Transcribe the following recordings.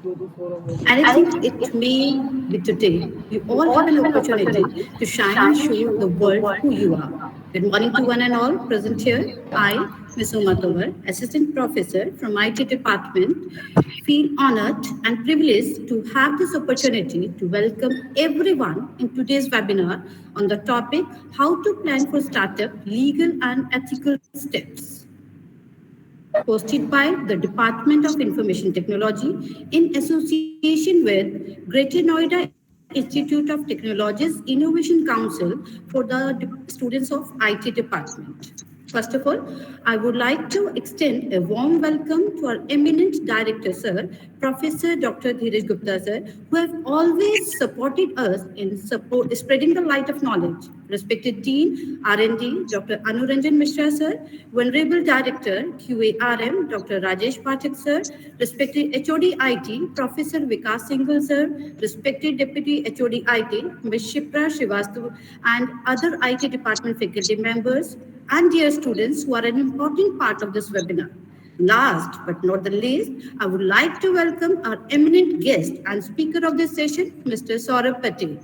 And I think it may be today. You all have an opportunity to shine and show the world who you are. Good morning to one and all present here. I, Ms. Uma Tawar, Assistant Professor from IT Department, feel honored and privileged to have this opportunity to welcome everyone in today's webinar on the topic How to Plan for Startup Legal and Ethical Steps, hosted by the Department of Information Technology in association with Greater Noida Institute of Technology's Innovation Council for the students of IT department. First of all, I would like to extend a warm welcome to our eminent director, sir, Professor Dr. Dheeraj Gupta, sir, who have always supported us in spreading the light of knowledge. Respected Dean, R&D, Dr. Anuranjan Mishra, sir, Venerable Director, QARM, Dr. Rajesh Pathak, sir, respected HOD IT, Professor Vikas Singhal, sir, respected Deputy HOD IT, Ms. Shipra Srivastav, and other IT department faculty members, and dear students who are an important part of this webinar. Last but not the least, I would like to welcome our eminent guest and speaker of this session, Mr. Saurabh Patel.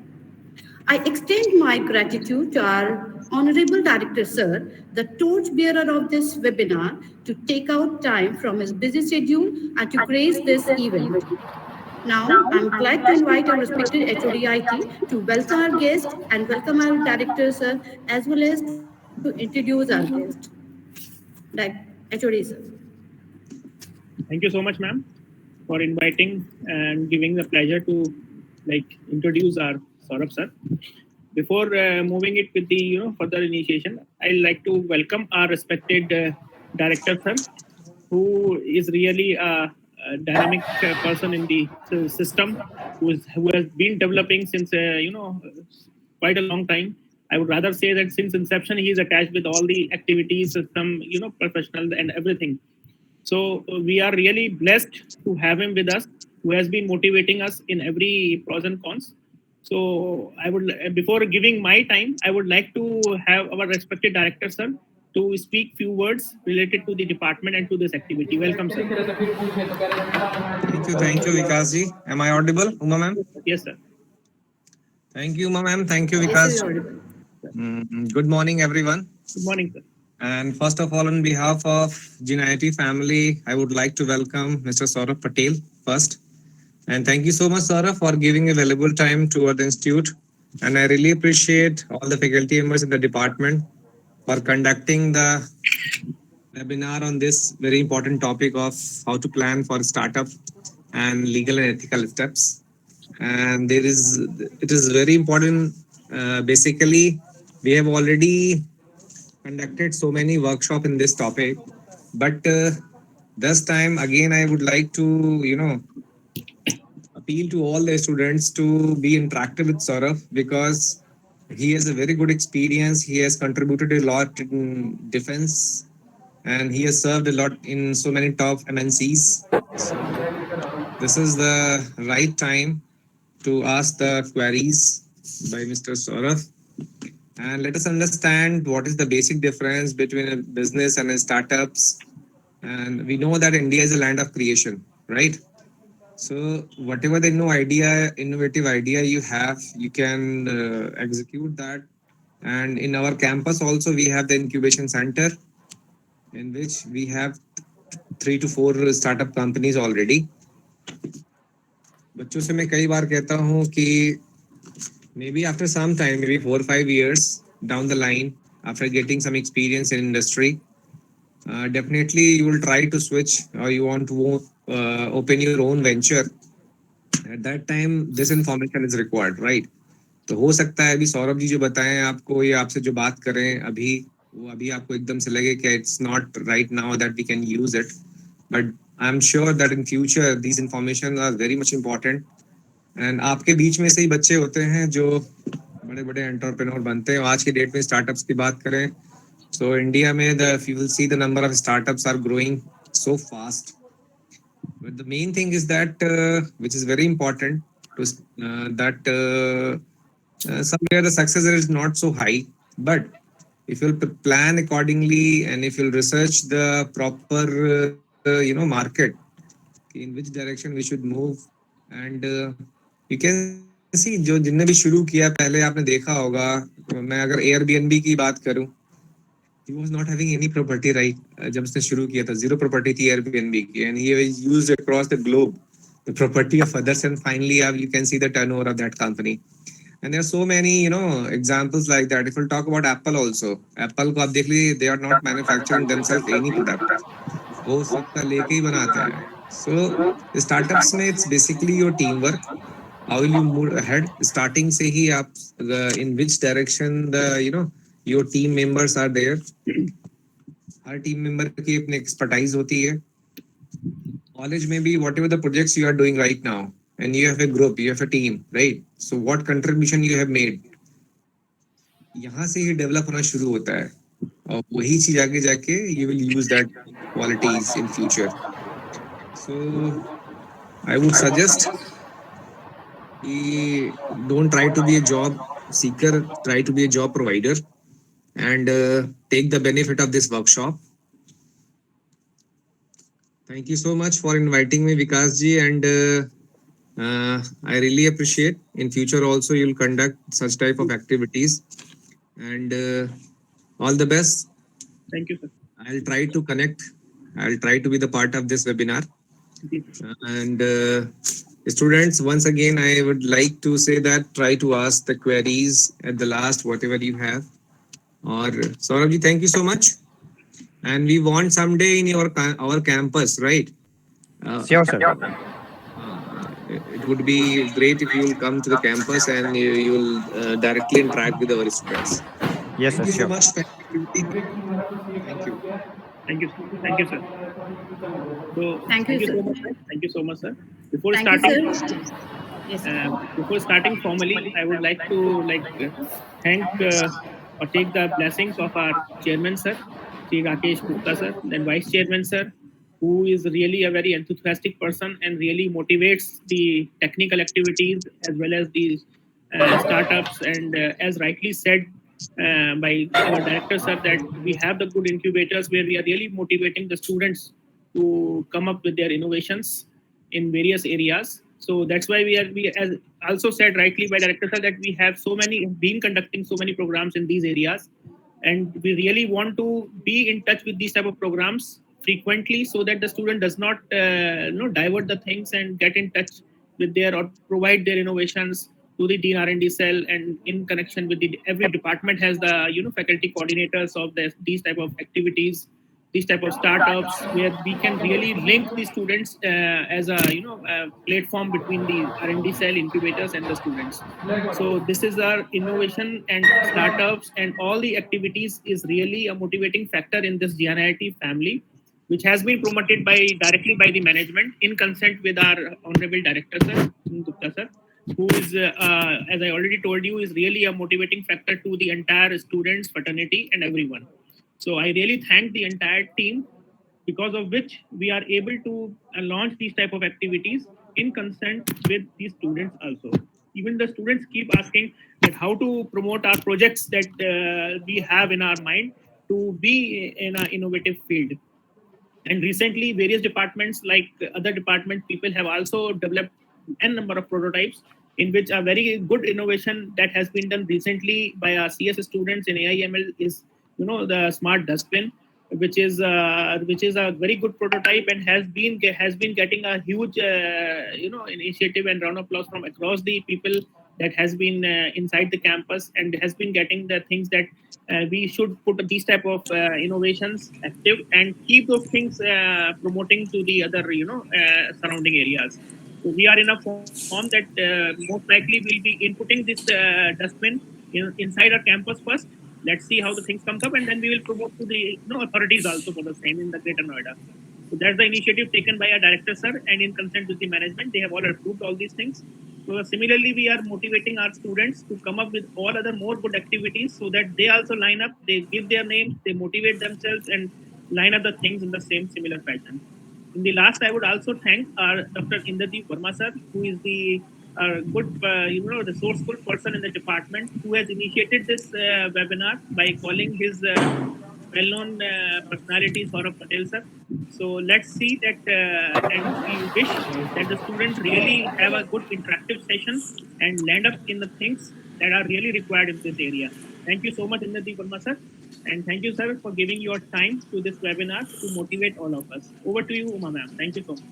I extend my gratitude to our Honorable Director, Sir, the torchbearer of this webinar, to take out time from his busy schedule and to grace this event. Now, I'm glad to invite our respected HODIT to welcome our guest and welcome our director, sir, as well as to introduce our guest. HOD, sir. Thank you so much, ma'am, for inviting and giving the pleasure to introduce our Saurabh sir. Before moving it with the further initiation, I'd like to welcome our respected director sir, who is really a dynamic person in the system, who has been developing since quite a long time. I would rather say that since inception, he is attached with all the activities, system, professional and everything. So we are really blessed to have him with us, who has been motivating us in every pros and cons. So I would, before giving my time, I would like to have our respected director, sir, to speak few words related to the department and to this activity. Welcome, sir. Thank you, Vikasji. Am I audible, Uma ma'am? Yes, sir. Thank you, Uma ma'am. Thank you, Vikas. Good morning, everyone. Good morning, sir. And first of all, on behalf of GNIT family, I would like to welcome Mr. Saurabh Patel first. And thank you so much, Saurabh, for giving a valuable time to the institute. And I really appreciate all the faculty members in the department for conducting the webinar on this very important topic of how to plan for startup and legal and ethical steps. And it is very important. Basically, we have already conducted so many workshops in this topic, but this time again I would like to appeal to all the students to be interactive with Saurabh, because he has a very good experience. He has contributed a lot in defense, and he has served a lot in so many top MNCs. So this is the right time to ask the queries by Mr. Saurabh. And let us understand what is the basic difference between a business and a startups. And we know that India is a land of creation, right? So whatever the innovative idea you have, you can execute that. And in our campus also, we have the incubation center, in which we have 3 to 4 startup companies already. बच्चों से मैं कई बार कहता हूँ कि maybe after some time, maybe 4 or 5 years down the line, after getting some experience in industry, definitely you will try to switch, or you want to open your own venture. At that time, this information is required, right? तो हो सकता है अभी सौरभ जी जो बताएं आपको, या आपसे जो बात करें अभी, वो अभी आपको एकदम से लगे कि it's not right now that we can use it, but I'm sure that in future these information are very much important. And आपके बीच में से ही बच्चे होते हैं जो बड़े बड़े एंटरप्रेन्योर बनते हैं. आज की डेट में स्टार्टअप्स की बात करें, so India में you will see the number of startups are growing so fast. But the main thing is that which is very important to somewhere the success rate is not so high, but if you'll plan accordingly and if you'll research the proper market, in which direction we should move. And you can see जो जिनने भी शुरू किया पहले आपने देखा होगा, मैं अगर Airbnb की बात करूं, he was not having any property right जब उसने शुरू किया था, zero property थी Airbnb की, and he was used across the globe the property of others, and finally you can see the turnover of that company. And there are so many examples like that. If we'll talk about Apple also, Apple को आप देख लीजिए, they are not manufacturing themselves any product, वो सबका लेके ही बनाते हैं. So startups में it's basically your teamwork. How will you move ahead? Starting से ही आप in which direction the your team members are there. Her team member की अपनी expertise होती है. College में भी whatever the projects you are doing right now, and you have a group, you have a team, right? So what contribution you have made? यहाँ से ही develop होना शुरू होता है, और वही चीज आगे जाके you will use that qualities in future. So I would suggest don't try to be a job seeker, try to be a job provider, and take the benefit of this workshop. Thank you so much for inviting me, Vikas ji, and I really appreciate. In future also you'll conduct such type of activities, and all the best. Thank you, sir. I'll try to connect. I'll try to be the part of this webinar. And students, once again, I would like to say that try to ask the queries at the last, whatever you have. Or Saurabh ji, thank you so much. And we want someday in our campus, right? Sure, sir. It would be great if you will come to the campus and you will directly interact with our students. Yes, sir. Thank you so Sure. much. Thank you. Thank you. Thank you, sir. So Thank you, sir. so much, sir. Thank you so much, sir. Before Thank you, starting, sir. Yes. before starting formally, I would like to thank or take the blessings of our chairman, sir, Sri Rakesh Gupta, sir, and vice chairman, sir, who is really a very enthusiastic person and really motivates the technical activities as well as the startups. And as rightly said by our director, sir, that we have the good incubators where we are really motivating the students to come up with their innovations in various areas. So that's why we as also said rightly by director, sir, that we have been conducting so many programs in these areas, and we really want to be in touch with these type of programs frequently, so that the student does not divert the things and get in touch with their or provide their innovations to the Dean R&D cell, and in connection with every department has the faculty coordinators of these type of activities, these type of startups, where we can really link the students as a platform between the R&D cell incubators and the students. So this is our innovation and startups and all the activities is really a motivating factor in this GNIIT family, which has been promoted directly by the management in consent with our honorable director, sir, Gupta, sir, who is, as I already told you, is really a motivating factor to the entire students, fraternity, and everyone. So I really thank the entire team, because of which we are able to launch these type of activities in consent with the students also. Even the students keep asking that how to promote our projects that we have in our mind to be in an innovative field. And recently, various departments, like other department people, have also developed n number of prototypes in which a very good innovation that has been done recently by our CS students in AIML is, the smart dustbin, which is a very good prototype and has been getting a huge initiative and round of applause from across the people that has been inside the campus, and has been getting the things that we should put these type of innovations active and keep those things promoting to the other surrounding areas. So we are in a form that most likely will be inputting this dustbin inside our campus first. Let's see how the things comes up, and then we will promote to the authorities also for the same in the Greater Noida. So that's the initiative taken by our director, sir, and in consent with the management, they have all approved all these things. So similarly, we are motivating our students to come up with all other more good activities, so that they also line up, they give their names, they motivate themselves, and line up the things in the same similar fashion. In the last, I would also thank our Dr. Inderdeep Verma, sir, who is the good, resourceful person in the department, who has initiated this webinar by calling his well-known personality, Saurabh Patel, sir, So let's see that, and we wish that the students really have a good interactive session and land up in the things that are really required in this area. Thank you so much, Indradeep Verma sir, and thank you, sir, for giving your time to this webinar to motivate all of us. Over to you, Uma ma'am. Thank you so much.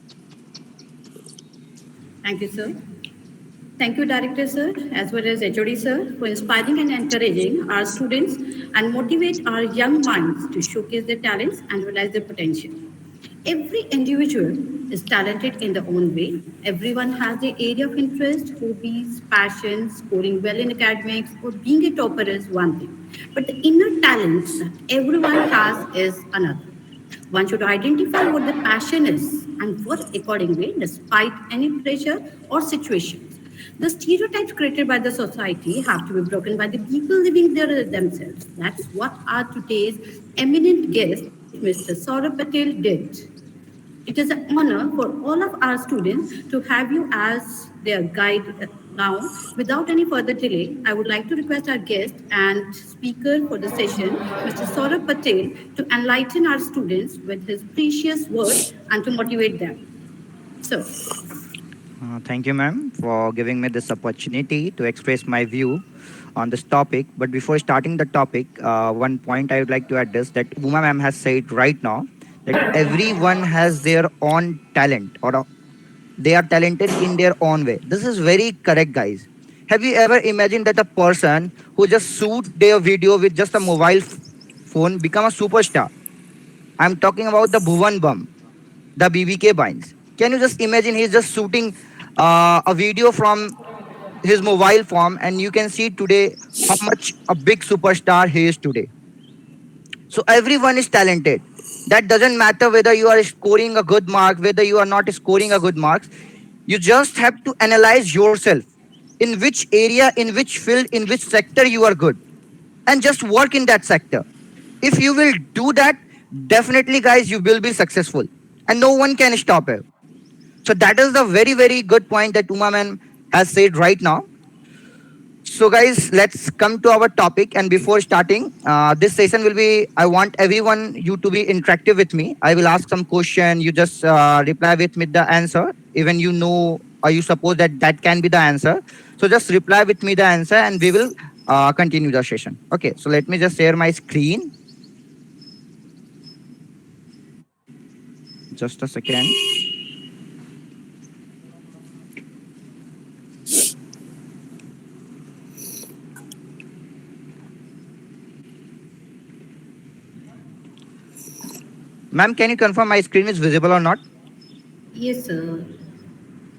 Thank you, sir. Thank you, Director Sir, as well as HOD Sir, for inspiring and encouraging our students and motivate our young minds to showcase their talents and realize their potential. Every individual is talented in their own way. Everyone has their area of interest, hobbies, passions, scoring well in academics, or being a topper is one thing. But the inner talents that everyone has is another. One should identify what the passion is and work accordingly despite any pressure or situations. The stereotypes created by the society have to be broken by the people living there themselves. That's what our today's eminent guest, Mr. Saurabh Patel, did. It is an honor for all of our students to have you as their guide now. Without any further delay, I would like to request our guest and speaker for the session, Mr. Saurabh Patel, to enlighten our students with his precious words and to motivate them. So, Thank you, ma'am, for giving me this opportunity to express my view on this topic. But before starting the topic, one point I would like to address that Uma ma'am has said right now that everyone has their own talent or they are talented in their own way. This is very correct, guys. Have you ever imagined that a person who just shoot their video with just a mobile phone become a superstar? I'm talking about the Bhuvan Bum, the BBK Binds. Can you just imagine he's just shooting a video from his mobile phone and you can see today how much a big superstar he is today. So everyone is talented. That doesn't matter whether you are scoring a good mark, whether you are not scoring a good marks. You just have to analyze yourself in which area, in which field, in which sector you are good and just work in that sector. If you will do that, definitely guys, you will be successful and no one can stop it. So that is the very, very good point that Uma ma'am has said right now. So guys, let's come to our topic. And before starting, this session will be, I want everyone, you to be interactive with me. I will ask some question. You just reply with me the answer. Even you know, or you suppose that that can be the answer. So just reply with me the answer and we will continue the session. Okay, so let me just share my screen. Just a second. Ma'am, can you confirm my screen is visible or not? yes, sir.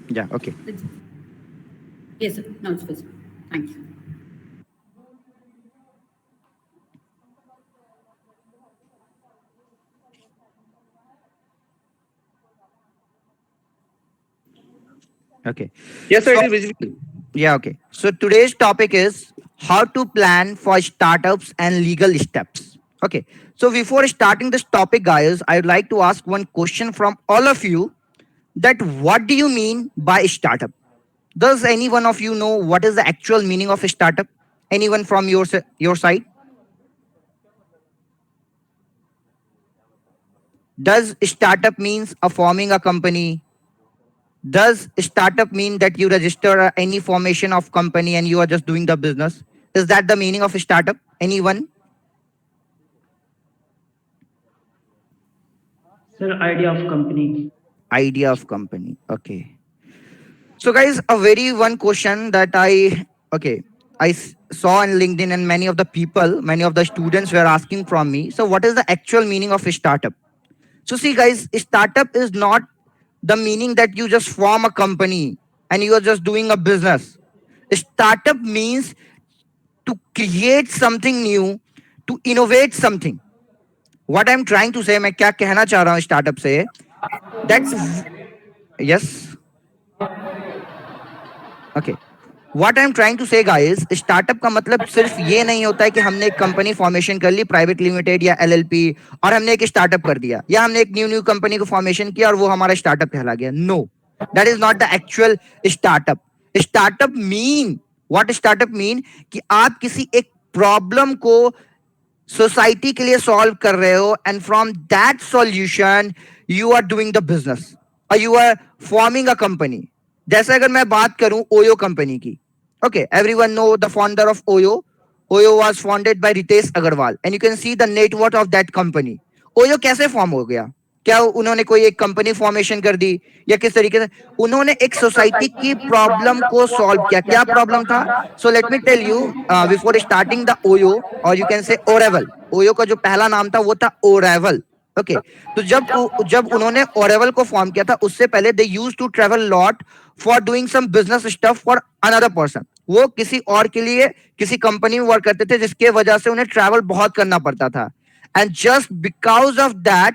Yeah, okay. Yes, sir. Now it's visible. Thank you. Okay. Yes, sir, So, it is visible. yeah, okay. So today's topic is how to plan for startups and legal steps. Okay. So before starting this topic, guys, I would like to ask one question from all of you that what do you mean by startup? Does any one of you know what is the actual meaning of a startup? Anyone from your side? Does startup means a forming a company? Does startup mean that you register any formation of company and you are just doing the business? Is that the meaning of a startup? Anyone? Sir, idea of company. Idea of company. Okay. So guys, a very one question that I saw on LinkedIn and many of the people, many of the students were asking from me. So what is the actual meaning of a startup? So see guys, startup is not the meaning that you just form a company and you are just doing a business. Startup means to create something new, to innovate something. What I'm trying to say, मैं क्या कहना चाह रहा हूँ startup से, that yes, okay. What I'm trying to say guys, startup का मतलब सिर्फ ये नहीं होता है कि हमने एक कंपनी फॉर्मेशन कर ली प्राइवेट लिमिटेड या एलएलपी और हमने एक स्टार्टअप कर दिया या हमने एक न्यू कंपनी को फॉर्मेशन किया और वो हमारा स्टार्टअप कहला गया. No, that is not the actual startup. Startup mean, what startup mean कि आप किसी एक प्रॉब्लम को सोसाइटी के लिए सॉल्व कर रहे हो, and from that solution you are doing the business और you are forming a company. जैसे अगर मैं बात करूं ओयो कंपनी की, okay, everyone know the founder of Oyo was founded by Ritesh Agarwal, and you can see the net worth of that company. Oyo कैसे form हो गया? क्या उन्होंने कोई एक कंपनी फॉर्मेशन कर दी या किस तरीके से? उन्होंने एक सोसाइटी की प्रॉब्लम को सॉल्व किया. क्या प्रॉब्लम था? So let me tell you, before starting the OYO, और you can say overall, OYO का जो पहला नाम था वो था ओरेवल. ओके, तो जब उन्होंने ओरेवल को फॉर्म किया था, उससे पहले they used to travel lot for doing some business stuff for another person. वो किसी और के लिए किसी कंपनी में वर्क करते थे, जिसके वजह से उन्हें ट्रैवल बहुत करना पड़ता था. And just because of that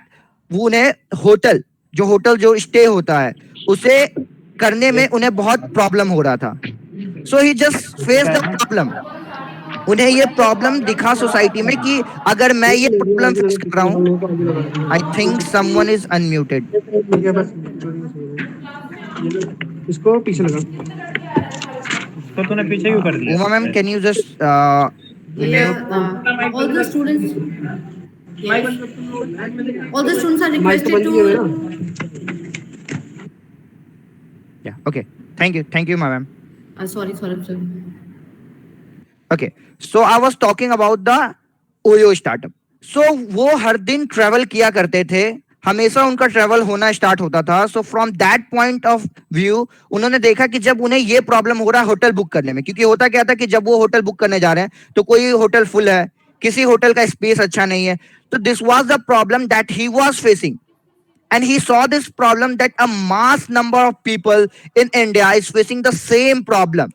उन्हें होटल जो स्टे होता है उसे करने में उन्हें बहुत प्रॉब्लम हो रहा था. सो ही जस्ट फेस द प्रॉब्लम. उन्हें ये प्रॉब्लम दिखा सोसाइटी में कि अगर मैं ये प्रॉब्लम फेस कर रहा हूं. I think someone is unmuted. इसको पीछे लगा. तो तूने पीछे क्यों कर दिया? Uma ma'am, can you just all the students, yes, all the students are requested to. Yeah, okay, thank you ma'am. Sorry. Okay, so I was talking about the Oyo startup. So वो हर दिन ट्रेवल किया करते थे, हमेशा उनका travel होना start होता था. सो from that point of view उन्होंने देखा कि जब उन्हें ये प्रॉब्लम हो रहा है होटल बुक करने में, क्योंकि होता क्या था कि जब वो होटल बुक करने जा रहे हैं तो कोई होटल फुल है, किसी होटल का स्पेस अच्छा नहीं है. तो this was the problem that he was facing, and he saw this problem that a mass number of people in India is facing the same problem.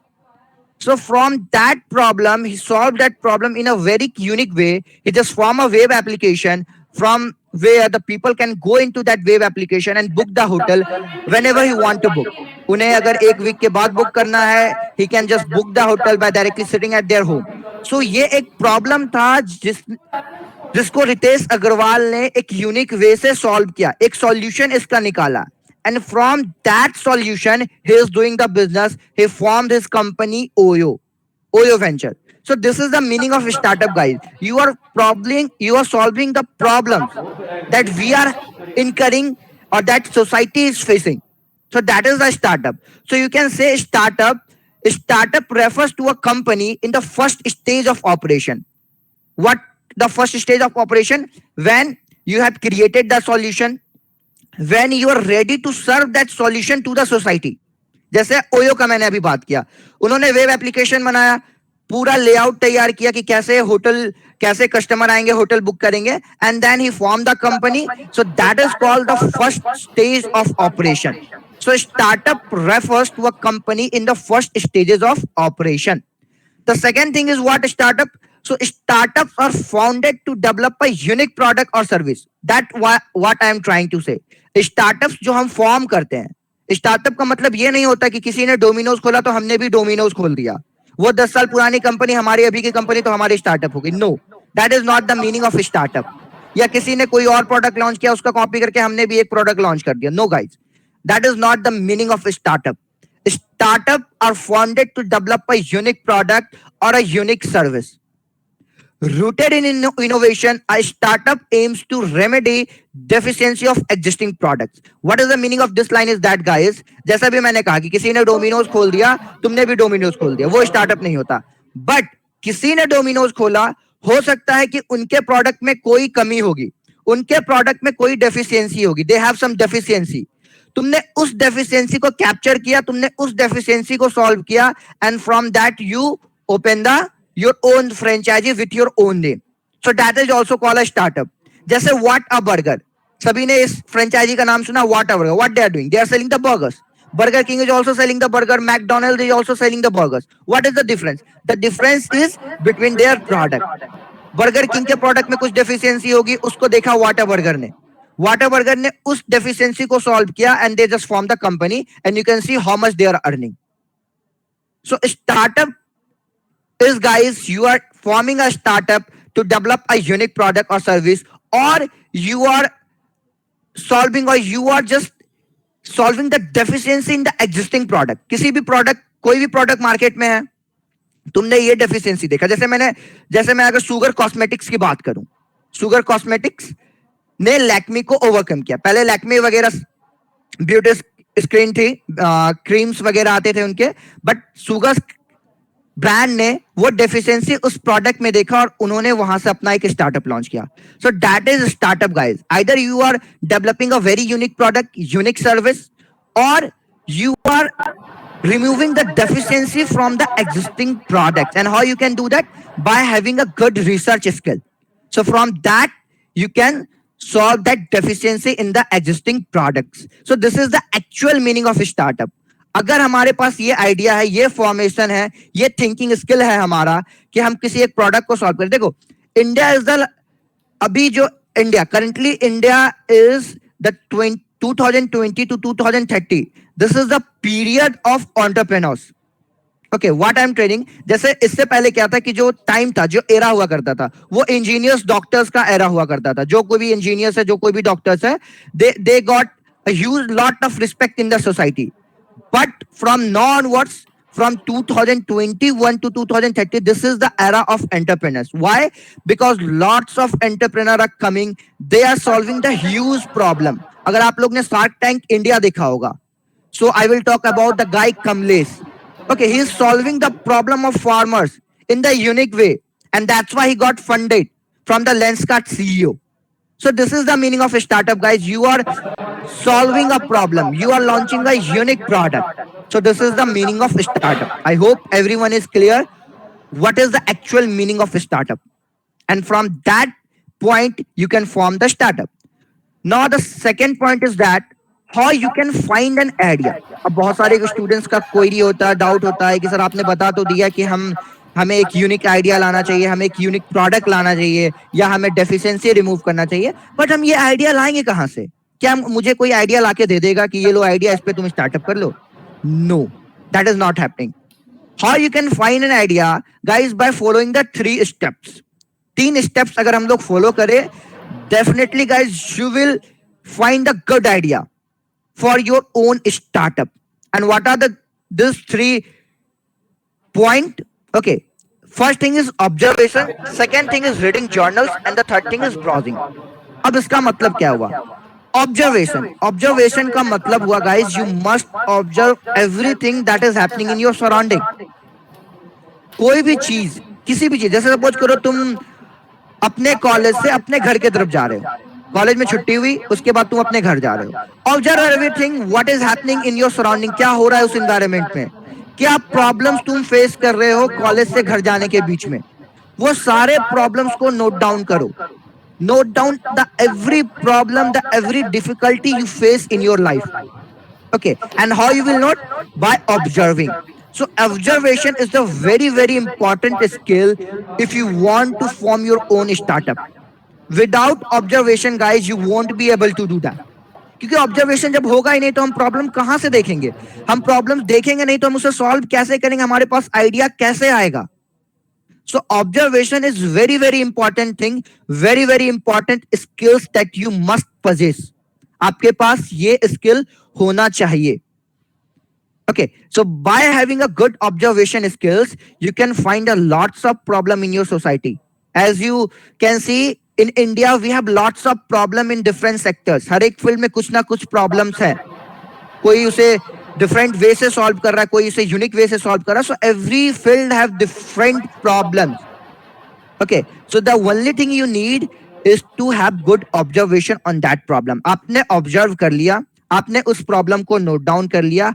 So from that problem, he solved that problem in a very unique way. He just formed a web application from where the people can go into that web application and book the hotel whenever he want to book. उन्हें अगर एक week के बाद book करना है, he can just book the hotel by directly sitting at their home. So ये एक problem था जिसको रितेश अग्रवाल ने एक यूनिक वे से सॉल्व किया, एक सॉल्यूशन इसका निकाला. And from that solution, he is doing the business. He formed his company Oyo Venture. So this is the meaning of startup, guys. You are solving the problems that we are incurring or that society is facing. So that is the startup. So you can say startup refers to a company in the first stage of operation. What the first stage of operation? When you have created the solution, when you are ready to serve that solution to the society. जैसे OYO का मैंने अभी बात किया, उन्होंने web application बनाया, पूरा layout तैयार किया कि कैसे कस्टमर आएंगे, होटल बुक करेंगे, and then he form the company. So that is called the first stage of operation. So startup refers to a company in the first stages of operation. The second thing is what startup. So startups are founded to develop a unique product or service. That what I am trying to say. Startups जो हम form करते हैं, startup का मतलब ये नहीं होता कि किसी ने डोमिनोज खोला तो हमने भी डोमिनोज खोल दिया. वो 10 साल पुरानी कंपनी हमारी अभी की कंपनी तो हमारी स्टार्टअप होगी. No, that is not the meaning of startup. या किसी ने कोई और प्रोडक्ट लॉन्च किया, उसका कॉपी करके हमने भी एक प्रोडक्ट लॉन्च कर दिया. No guys, that is not the meaning of startup. Startup are founded to develop a unique product or a unique service. Rooted in innovation, a startup aims to remedy deficiency of existing products. What is the meaning of this line is that, guys, जैसा भी मैंने कहा कि किसी ने Domino's खोल दिया, तुमने भी डोमिनोज खोल दिया, वो स्टार्टअप नहीं होता. बट किसी ने डोमिनोज खोला, हो सकता है कि उनके प्रोडक्ट में कोई कमी होगी, उनके प्रोडक्ट में कोई डेफिशिएंसी होगी. They have some deficiency. तुमने उस डेफिशिएंसी को कैप्चर किया, तुमने उस डेफिशिएंसी को सॉल्व किया, and from that you open the your own franchise with your own name. So that is also called a startup. जैसे What a Burger, सभी ने इस फ्रेंचाइजी का नाम सुना. What a Burger, what they are doing? They are selling the burgers. Burger King is also selling the burger. McDonald's is also selling the burgers. What is the difference? The difference is between their product. Burger King के product में कुछ deficiency होगी, उसको देखा What a Burger ने. What a Burger ने उस deficiency को सॉल्व किया, and they just form the company, and you can see how much they are earning. So startup is, guys, you are forming a startup to develop a unique product or service, or you are just solving the deficiency in the existing product. किसी भी product, कोई भी product market में है, तुमने ये deficiency देखा। जैसे मैं अगर शुगर कॉस्मेटिक्स की बात करूं, शुगर कॉस्मेटिक्स ने लैक्मी को ओवरकम किया। पहले लैक्मी वगैरह ब्यूटी स्क्रीन थी, क्रीम्स वगैरह आते थे उनके, बट शुगर ब्रांड ने वो डेफिशिएंसी उस प्रोडक्ट में देखा और उन्होंने वहां से अपना एक स्टार्टअप लॉन्च किया। So that is startup guys. Either you are developing a very unique product, unique service, और you are removing the deficiency from the existing products. And how you can do that? By having a good research skill. So from that you can solve that deficiency in the existing products. So this is the actual meaning of startup. अगर हमारे पास ये idea है, ये formation है, ये thinking skill है हमारा कि हम किसी एक प्रोडक्ट को सॉल्व करें। देखो, इंडिया इज द, अभी जो India currently, India is the 2020 to 2030, this is the period of entrepreneurs. Okay, what I'm telling, जैसे इससे पहले क्या था कि जो टाइम था, जो एरा हुआ करता था, वो इंजीनियर्स डॉक्टर्स का एरा हुआ करता था। जो कोई भी इंजीनियर्स है, जो कोई भी डॉक्टर्स है, they got a huge lot of respect in the society. But from now onwards, from 2021 to 2030, this is the era of entrepreneurs. Why? Because lots of entrepreneurs are coming. They are solving the huge problem. अगर आप लोग ने Shark Tank India देखा होगा, so I will talk about the guy Kamlesh. Okay, he is solving the problem of farmers in the unique way, and that's why he got funded from the Lenskart CEO. So this is the meaning of a startup, guys. You are solving a problem. You are launching a unique product. So this is the meaning of a startup. I hope everyone is clear what is the actual meaning of a startup. And from that point, you can form the startup. Now the second point is that how you can find an idea. अब बहुत सारे students का query होता है, doubt होता है कि sir आपने बता तो दिया कि हमें एक यूनिक आइडिया लाना चाहिए, हमें एक यूनिक प्रोडक्ट लाना चाहिए, या हमें डेफिशिएंसी रिमूव करना चाहिए, बट हम ये आइडिया लाएंगे कहाँ से? क्या मुझे कोई आइडिया लाके दे देगा कि ये लो आइडिया, इस पे तुम स्टार्टअप कर लो? No, that is not happening. How you can find an idea guys? By following the 3 steps. 3 steps अगर हम लोग फॉलो करें, definitely guys you will find a good idea for your own startup. And what are these 3 point? Okay, first thing is observation, second thing is reading journals, and the third thing is browsing. अब इसका मतलब क्या हुआ? Observation का मतलब हुआ guys, you must observe everything that is happening in your surrounding. कोई भी चीज, किसी भी चीज, जैसे सपोज करो तुम अपने कॉलेज से अपने घर के तरफ जा रहे हो, कॉलेज में छुट्टी हुई, उसके बाद तुम अपने घर जा रहे हो. Observe everything what is happening in your surrounding. क्या हो रहा है उस एनवायरनमेंट में, क्या प्रॉब्लम्स तुम फेस कर रहे हो कॉलेज से घर जाने के बीच में, वो सारे प्रॉब्लम्स को नोट डाउन करो. Note down the every problem, the every difficulty you face in your life. Okay, and how you will note? By observing. So observation is the very, very important skill if you want to form your own startup. Without observation, guys, you won't be able to do that. क्योंकि observation जब होगा ही नहीं तो हम problem कहां से देखेंगे? हम प्रॉब्लम देखेंगे नहीं तो हम उसे सॉल्व कैसे करेंगे? हमारे पास आइडिया कैसे आएगा? So observation is very, very important thing, very, very important skills that you must possess. आपके पास ये स्किल होना चाहिए. Okay, so by having a good observation skills, you can find a lots of problem in your society. As you can see, in India, we have lots of problem in different sectors. हर एक field में कुछ ना कुछ problems है. कोई उसे different way से solve कर रहा है, कोई उसे यूनिक वे से सॉल्व कर रहा है. So every field have different problems. Okay, so the only thing you need is to have good observation on that problem. आपने ऑब्जर्व कर लिया, आपने उस प्रॉब्लम को नोट डाउन कर लिया.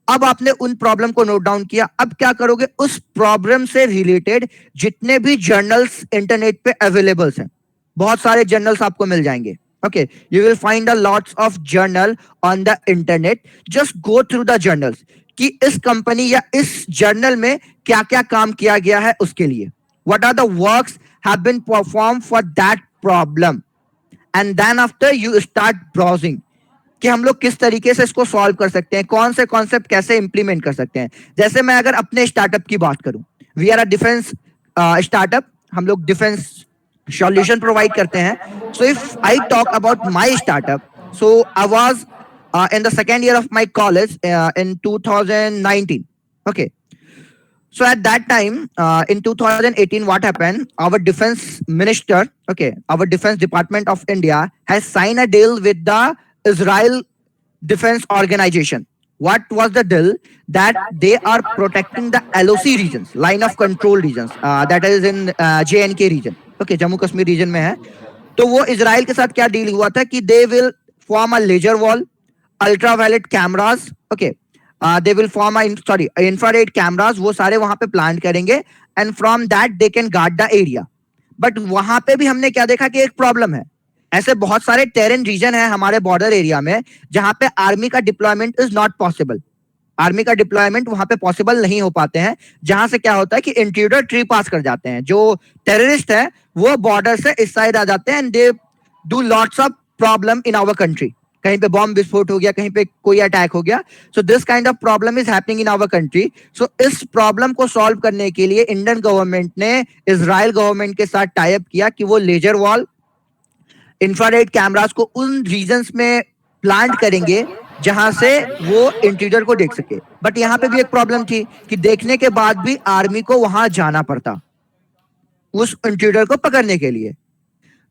अब आपने उन प्रॉब्लम को नोट डाउन किया, अब क्या करोगे? उस प्रॉब्लम से रिलेटेड जितने भी जर्नल्स इंटरनेट पे अवेलेबल हैं, बहुत सारे जर्नल्स आपको मिल जाएंगे. Okay, you will find a lots of journal on the internet. Just go through the journals कि इस कंपनी या इस जर्नल में क्या क्या काम किया गया है उसके लिए. What are the works have been performed for that problem? And then after you start browsing कि हम लोग किस तरीके से इसको सॉल्व कर सकते हैं, कौन से कॉन्सेप्ट कैसे इंप्लीमेंट कर सकते हैं. जैसे मैं अगर अपने स्टार्टअप की बात करूं, we are a defence startup, हम लोग डिफेंस सॉल्यूशन प्रोवाइड करते हैं. So if I talk about my startup, so I was in the second year of my college in 2019. Okay, So at that time, in 2018, what happened? Our defense minister, okay, our defense department of India has signed a deal with the Israel Defense Organization. What was the deal? That they are protecting the LOC regions, line of control regions, that is in JNK region. Okay, Jammu Kashmir region में है. तो वो Israel के साथ क्या deal हुआ था कि they will form a laser wall, ultraviolet cameras, okay, they will form infrared cameras, वो सारे वहां पे प्लांट करेंगे and from that they can guard the area. But वहां पे भी हमने क्या देखा कि एक प्रॉब्लम है. ऐसे बहुत सारे टेरेन रीजन है हमारे बॉर्डर एरिया में जहां पे आर्मी का deployment is not possible. Army का डिप्लॉयमेंट वहां पे पॉसिबल नहीं हो पाते हैं, जहां से क्या होता है कि इंट्रूडर ट्री पास कर जाते हैं. जो टेररिस्ट है वो बॉर्डर से इस साइड आ जाते हैं and they do lots of problem in our country. कहीं पे बॉम्ब विस्फोट हो गया, कहीं पे कोई अटैक हो गया. So this kind of problem is happening in our country. So इस प्रॉब्लम को सॉल्व करने के लिए इंडियन गवर्नमेंट ने इजराइल गवर्नमेंट के साथ टाई अप किया कि वो लेजर वॉल, इंफ्रारेड कैमरास को उन रीजन्स में प्लांट करेंगे जहां से वो इंट्रूडर को देख सके. बट यहाँ पे भी एक प्रॉब्लम थी कि देखने के बाद भी आर्मी को वहां जाना पड़ता उस इंट्रूडर को पकड़ने के लिए.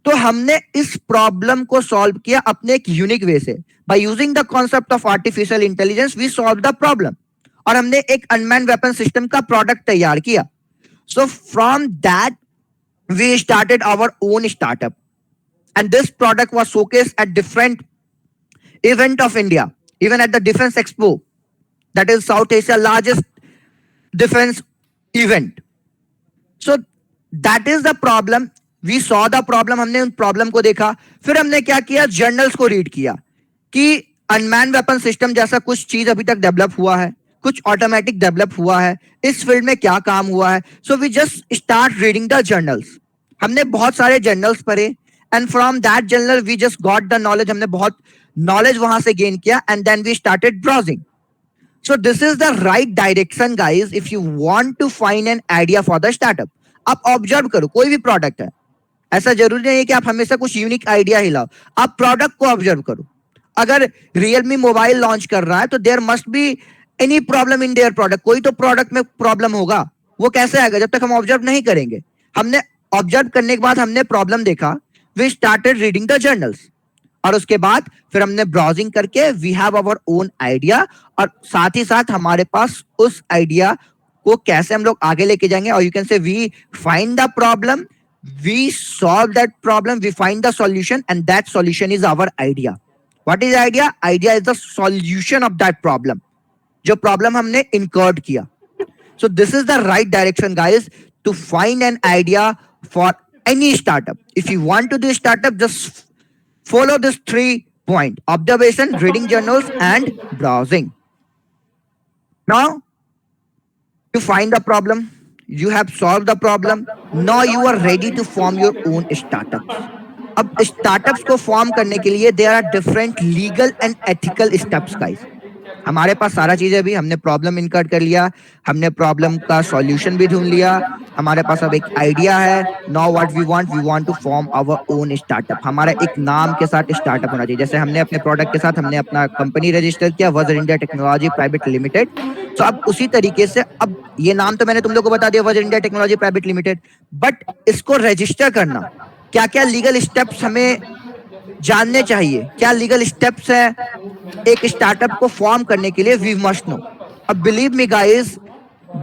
तो हमने इस प्रॉब्लम को सॉल्व किया अपने एक यूनिक वे से. By using the concept of artificial intelligence we solve the problem. और हमने एक अनमैन्ड वेपन सिस्टम का प्रोडक्ट तैयार किया. So from that we started our own startup and this product was showcased at different event of India, even at the Defense Expo, that is South Asia largest defense event. So that is the problem. We saw the problem. हमने उन problem को देखा. फिर हमने क्या किया, journals को read किया कि अनमैन वेपन सिस्टम जैसा कुछ चीज अभी तक डेवलप हुआ है, कुछ ऑटोमेटिक डेवलप हुआ है, इस फील्ड में क्या काम हुआ है. So we just start reading the journals. हमने बहुत सारे जर्नल्स पढ़े and from that journal we just got the knowledge. हमने बहुत knowledge वहां से gain किया and then we started browsing. So this is the right direction guys if you want to find an idea for the startup. आप observe करो, कोई भी product है, ऐसा जरूरी नहीं है कि आप हमेशा कुछ यूनिक आइडिया ही लाओ. आप प्रोडक्ट को ऑब्जर्व करो. अगर रियलमी मोबाइल लॉन्च कर रहा है तो there must be any problem in their product. कोई तो प्रोडक्ट में प्रॉब्लम होगा. वो कैसे आएगा जब तक हम ऑब्जर्व नहीं करेंगे. हमने ऑब्जर्व करने के बाद हमने प्रॉब्लम देखा, we started reading the journals और उसके बाद फिर हमने ब्राउजिंग करके we have our own idea और साथ ही साथ हमारे पास उस आइडिया को कैसे हम लोग आगे लेके जाएंगे. और you can say we find the problem, we solve that problem, we find the solution and that solution is our idea. What is idea? Idea is the solution of that problem, जो problem हमने incurred किया. So this is the right direction guys to find an idea for any startup. If you want to do a startup, just follow this 3 point: observation, reading journals and browsing. Now you find the problem, you have solved the problem, now you are ready to form your own startup. अब startups को form करने के लिए there are different legal and ethical steps guys. हमारे पास सारा चीजें भी, हमने प्रॉब्लम इनकर्ट कर लिया, हमने प्रॉब्लम का सॉल्यूशन भी ढूंढ लिया, हमारे पास अब एक आइडिया है. Now what we want to form our own startup. हमारा एक नाम के साथ स्टार्टअप होना चाहिए. जैसे हमने अपने प्रोडक्ट के साथ हमने अपना कंपनी रजिस्टर किया, वजर इंडिया टेक्नोलॉजी प्राइवेट लिमिटेड. तो अब उसी तरीके से, अब ये नाम तो मैंने तुम लोग को बता दिया, Wajar India technology private limited, but इसको रजिस्टर करना, क्या क्या लीगल स्टेप्स हमें जानने चाहिए, क्या लीगल स्टेप्स है एक स्टार्टअप को फॉर्म करने के लिए, वी मस्ट नो. अब believe me guys,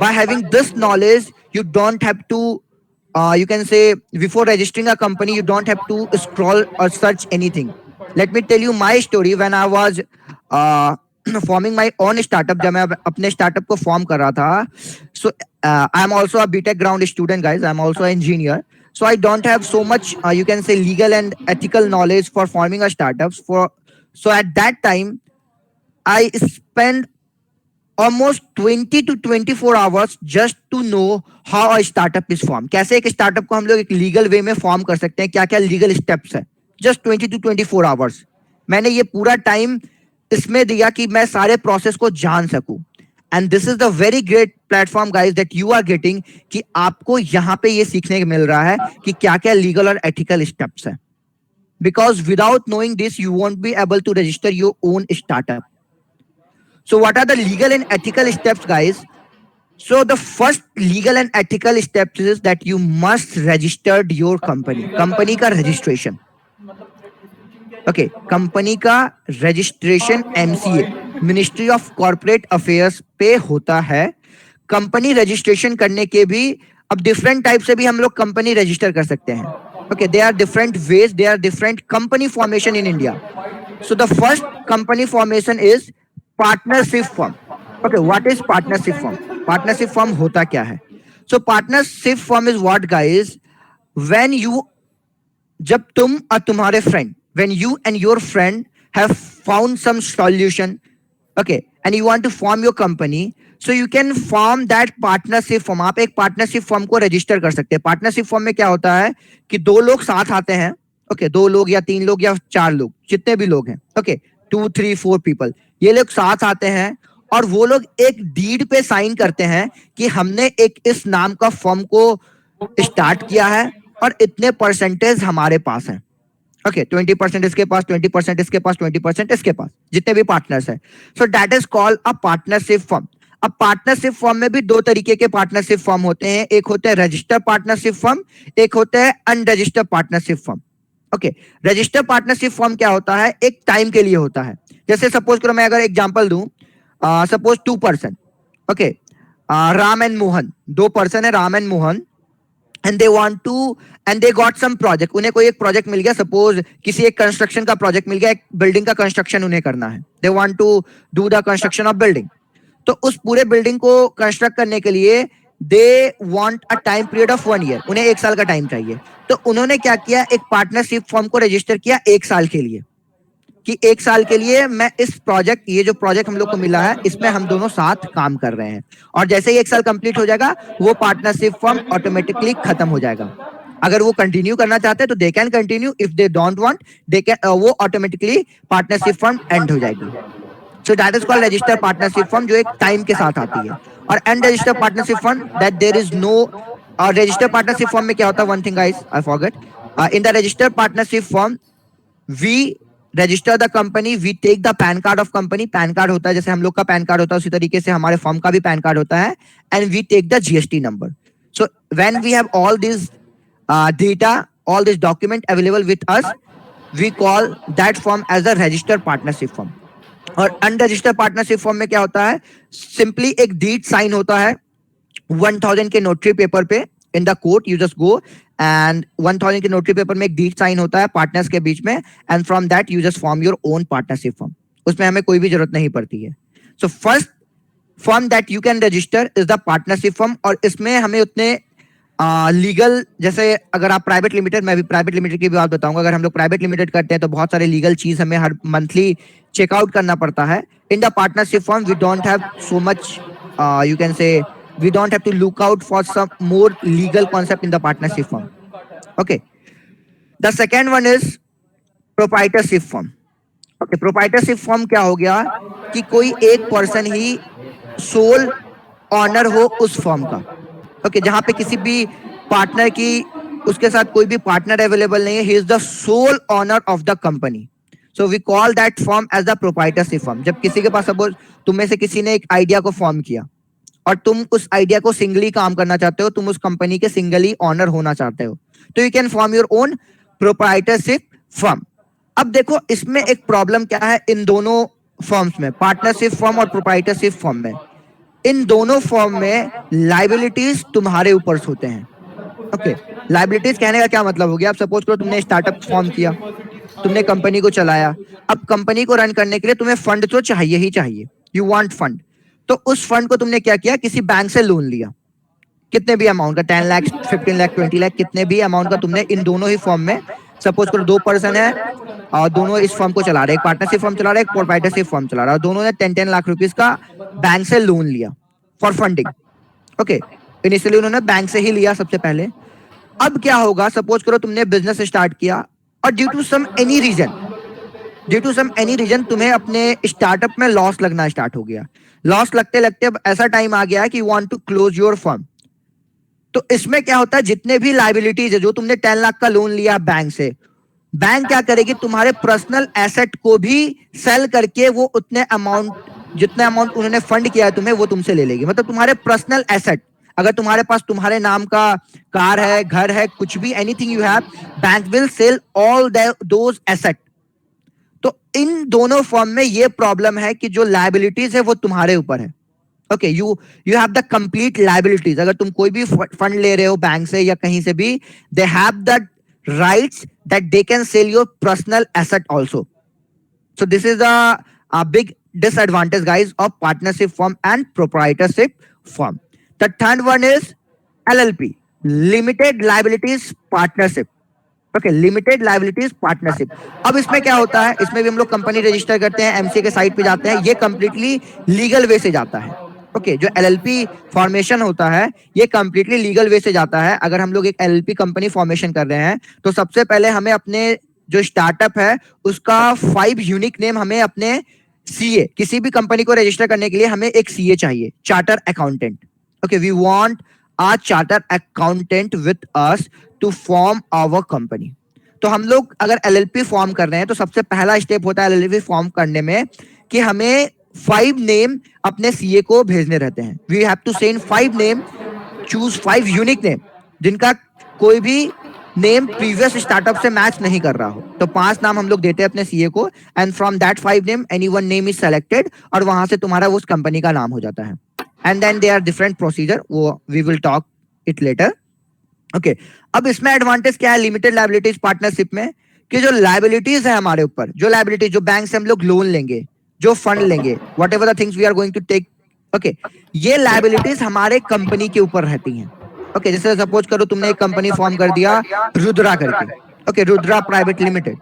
by having this knowledge you don't have to you can say before registering a company you don't have to scroll or search anything. Let me tell you my story. When I was forming my own startup, जब मैं अपने startup को form कर रहा था, so I am also a BTech ground student guys, I am also an engineer, so I don't have so much you can say legal and ethical knowledge for forming a startups. So at that time I spent almost 20 to 24 hours just to know how a startup is formed. कैसे एक startup को हम लोग एक legal way में form कर सकते हैं, क्या क्या legal steps है. Just 20 to 24 hours. मैंने ये पूरा time इसमें दिया कि मैं सारे process को जान सकूं. And this is the very great platform guys that you are getting कि आपको यहाँ पे ये सीखने को मिल रहा है कि क्या क्या legal और ethical steps है. Because without knowing this you won't be able to register your own startup. So what are the legal and ethical steps guys? So the first legal and ethical steps is that you must register your company. Company का registration. Okay, company का registration MCA Ministry of Corporate Affairs पे होता है. Company registration करने के भी अब different type से भी हम लोग कंपनी रजिस्टर कर सकते हैं. Okay, they are different ways, they are different company formation in India. So the first company formation is partnership form. Okay, what is partnership form? Partnership form होता क्या है? So partnership form is what guys, when you, जब तुम और तुम्हारे friend, when you and your friend have found some solution, okay, and you want to form your company, so you can form that partnership form. आप एक partnership form को register कर सकते हैं. पार्टनरशिप फॉर्म में क्या होता है कि दो लोग साथ आते हैं. ओके, दो लोग या तीन लोग या चार लोग, जितने भी लोग हैं, ओके, 2, 3, 4 पीपल, ये लोग साथ आते हैं और वो लोग एक डीड पे साइन करते हैं कि हमने एक इस नाम का फॉर्म को स्टार्ट किया है और इतने परसेंटेज हमारे पास है. ओके, 20% इसके पास, 20% इसके पास, 20% इसके पास, जितने भी पार्टनर्स हैं. सो that is called a partnership form. अब पार्टनरशिप फॉर्म में भी दो तरीके के पार्टनरशिप फॉर्म होते हैं. एक होते हैं रजिस्टर्ड पार्टनरशिप फॉर्म, एक होता है unregistered partnership form. Okay, registered partnership form क्या होता है? एक टाइम के लिए होता है. जैसे सपोज करो मैं अगर एग्जांपल दूं, suppose 2 person, okay, Ram and Mohan, 2 person है, Ram and Mohan, and they got some project. उन्हें कोई एक प्रोजेक्ट मिल गया, सपोज किसी एक कंस्ट्रक्शन का प्रोजेक्ट मिल गया, एक बिल्डिंग का कंस्ट्रक्शन उन्हें करना है. They want to do the construction of building. तो उस पूरे बिल्डिंग को कंस्ट्रक्ट करने के लिए they want a time period of 1 year. उन्हें 1 साल का टाइम चाहिए. तो उन्होंने क्या किया, एक पार्टनरशिप फॉर्म को रजिस्टर किया 1 साल के लिए, कि 1 साल के लिए मैं इस प्रोजेक्ट, ये जो प्रोजेक्ट हम लोग को मिला है, इसमें हम दोनों साथ काम कर रहे हैं. और जैसे ही 1 साल कंप्लीट हो जाएगा, वो पार्टनरशिप फॉर्म ऑटोमेटिकली खत्म हो जाएगा. अगर वो कंटिन्यू करना चाहते हैं तो they can continue, if they don't want they can, वो ऑटोमेटिकली पार्टनरशिप फॉर्म एंड हो जाएगी. So that is called registered partnership form, जो एक टाइम के साथ आती है. और unregistered partnership form, that there is no. और रजिस्टर्ड पार्टनरशिप फॉर्म में क्या होता है, one thing guys I forgot, in the registered partnership form we register the company, we take the PAN card of company. Pan card होता है जैसे हम लोग का पैन कार्ड होता है, उसी तरीके से हमारे फॉर्म का भी पैन कार्ड होता है. And we take the GST number. So when we have all this data, all this document available with us, we call that form as a registered partnership form. और unregistered partnership form में क्या होता है, simply एक deed sign होता है 1000 के notary paper पे. In the court you just go and 1000 के नोटरी पेपर में एक डीड साइन होता है पार्टनर्स के बीच में, and from that you just form your own partnership form. उसमें हमें कोई भी जरूरत नहीं पड़ती है. So first form that you can register is the partnership form. और इसमें हमें उतने लीगल, जैसे अगर आप प्राइवेट लिमिटेड, मैं भी प्राइवेट लिमिटेड की भी बात बताऊंगा, अगर हम लोग प्राइवेट लिमिटेड करते हैं तो बहुत सारे लीगल चीज हमें हर मंथली चेकआउट करना पड़ता है. In the partnership form we don't have so much, you can say we don't have to look out for some more legal concept in the partnership form. Okay, the second one is proprietorship form. Okay, proprietorship form क्या हो गया कि कोई एक person ही soul honour हो उस form का. Okay, जहां पे किसी भी पार्टनर की, उसके साथ कोई भी पार्टनर अवेलेबल नहीं है, he is the sole owner of the company. So we call that form as the proprietorship form. जब किसी के पास, सपोज तुम में से किसी ने एक आइडिया को फॉर्म किया और तुम उस आइडिया को सिंगली काम करना चाहते हो, तुम उस कंपनी के सिंगली ऑनर होना चाहते हो, तो you can form your own proprietorship firm. अब देखो इसमें एक प्रॉब्लम क्या है इन दोनों फॉर्म्स में, पार्टनरशिप फर्म और प्रोप्राइटरशिप फर्म में. इन दोनों फॉर्म में लाइबिलिटीज तुम्हारे ऊपर होते हैं. ओके, लाइबिलिटीज कहने का क्या मतलब हो गया, अब सपोज करो तुमने स्टार्टअप फॉर्म किया, तुमने कंपनी को चलाया. अब कंपनी को रन करने के लिए तुम्हें फंड तो चाहिए ही चाहिए, यू वांट फंड. तो उस फंड को तुमने क्या किया, किसी बैंक से लोन लिया, कितने भी अमाउंट का, 10 लाख, 15 लाख, 20 लाख, कितने भी अमाउंट का तुमने इन दोनों ही फॉर्म में, सपोज करो 2 पर्सन है और दोनों इस फॉर्म को चला रहे, एक पार्टनरशिप फॉर्म चला रहा है, एक प्रोप्राइटरशिप फॉर्म चला रहा है, और दोनों ने 10 लाख रुपीस का बैंक से लोन लिया फॉर फंडिंग. ओके, इनिशियली उन्होंने बैंक से ही लिया सबसे पहले. अब क्या होगा, सपोज करो तुमने बिजनेस स्टार्ट किया और due to some any reason तुम्हें अपने स्टार्टअप में लॉस लगना स्टार्ट हो गया. लॉस लगते लगते अब ऐसा टाइम आ गया है कि you want to close your firm. तो इसमें क्या होता है, जितने भी लाइबिलिटीज है, जो तुमने 10 लाख का लोन लिया बैंक से, बैंक क्या करेगी, तुम्हारे पर्सनल एसेट को भी सेल करके वो उतने अमाउंट जितना अमाउंट उन्होंने फंड किया है तुम्हें वो तुमसे ले लेगी। मतलब तुम्हारे पर्सनल एसेट, अगर तुम्हारे पास तुम्हारे नाम का कार है, घर है, कुछ भी, anything you have, bank will sell all those asset. तो इन दोनों फॉर्म में ये प्रॉब्लम है कि जो लायबिलिटीज है वो तुम्हारे ऊपर है। Okay, you have the complete liabilities. अगर तुम कोई भी फंड ले रहे हो बैंक से या कहीं से भी, they have the rights that they can sell your personal asset also. So this is a big disadvantage, guys, of partnership firm and proprietorship firm. The third one is LLP, limited liabilities partnership. Okay, limited liabilities partnership. अब इसमें क्या होता है, इसमें भी हम लोग company register करते हैं, एमसी के साइट पे जाते हैं, ये कंप्लीटली लीगल वे से जाता है। ओके, जो एलएलपी फॉर्मेशन होता है ये कंप्लीटली लीगल वे से जाता है। अगर हम लोग एक एलएलपी कंपनी फॉर्मेशन कर रहे हैं तो सबसे पहले हमें अपने जो स्टार्टअप है उसका 5 यूनिक नेम, हमें अपने सीए, किसी भी कंपनी को रजिस्टर करने के लिए हमें एक सीए चाहिए, charter accountant. Okay, we want a chartered accountant with us to form our company. तो हम लोग अगर एलएलपी फॉर्म कर रहे हैं तो सबसे पहला स्टेप होता है एलएलपी फॉर्म करने में कि हमें 5 नेम अपने सीए को भेजने रहते हैं। We have to send 5 name, choose 5 unique name जिनका कोई भी नेम प्रीवियस स्टार्टअप से मैच नहीं कर रहा हो। तो 5 नाम हम लोग देते हैं अपने सीए को, and from that 5 name any one name is selected, और वहां से तुम्हारा उस कंपनी का नाम हो जाता है। And then they are different procedure, वो we will talk it later. Okay, अब इसमें एडवांटेज क्या है लिमिटेड लायबिलिटीज पार्टनरशिप में, कि जो लायबिलिटीज है हमारे ऊपर, जो लायबिलिटीज, जो बैंक से हम लोग लोन लेंगे, जो फंड लेंगे, whatever the things we are going to take, okay, ये लायबिलिटीज हमारे कंपनी के ऊपर रहती हैं। ओके, जैसे सपोज करो तुमने एक कंपनी फॉर्म कर दिया रुद्रा करके। ओके, रुद्रा प्राइवेट लिमिटेड,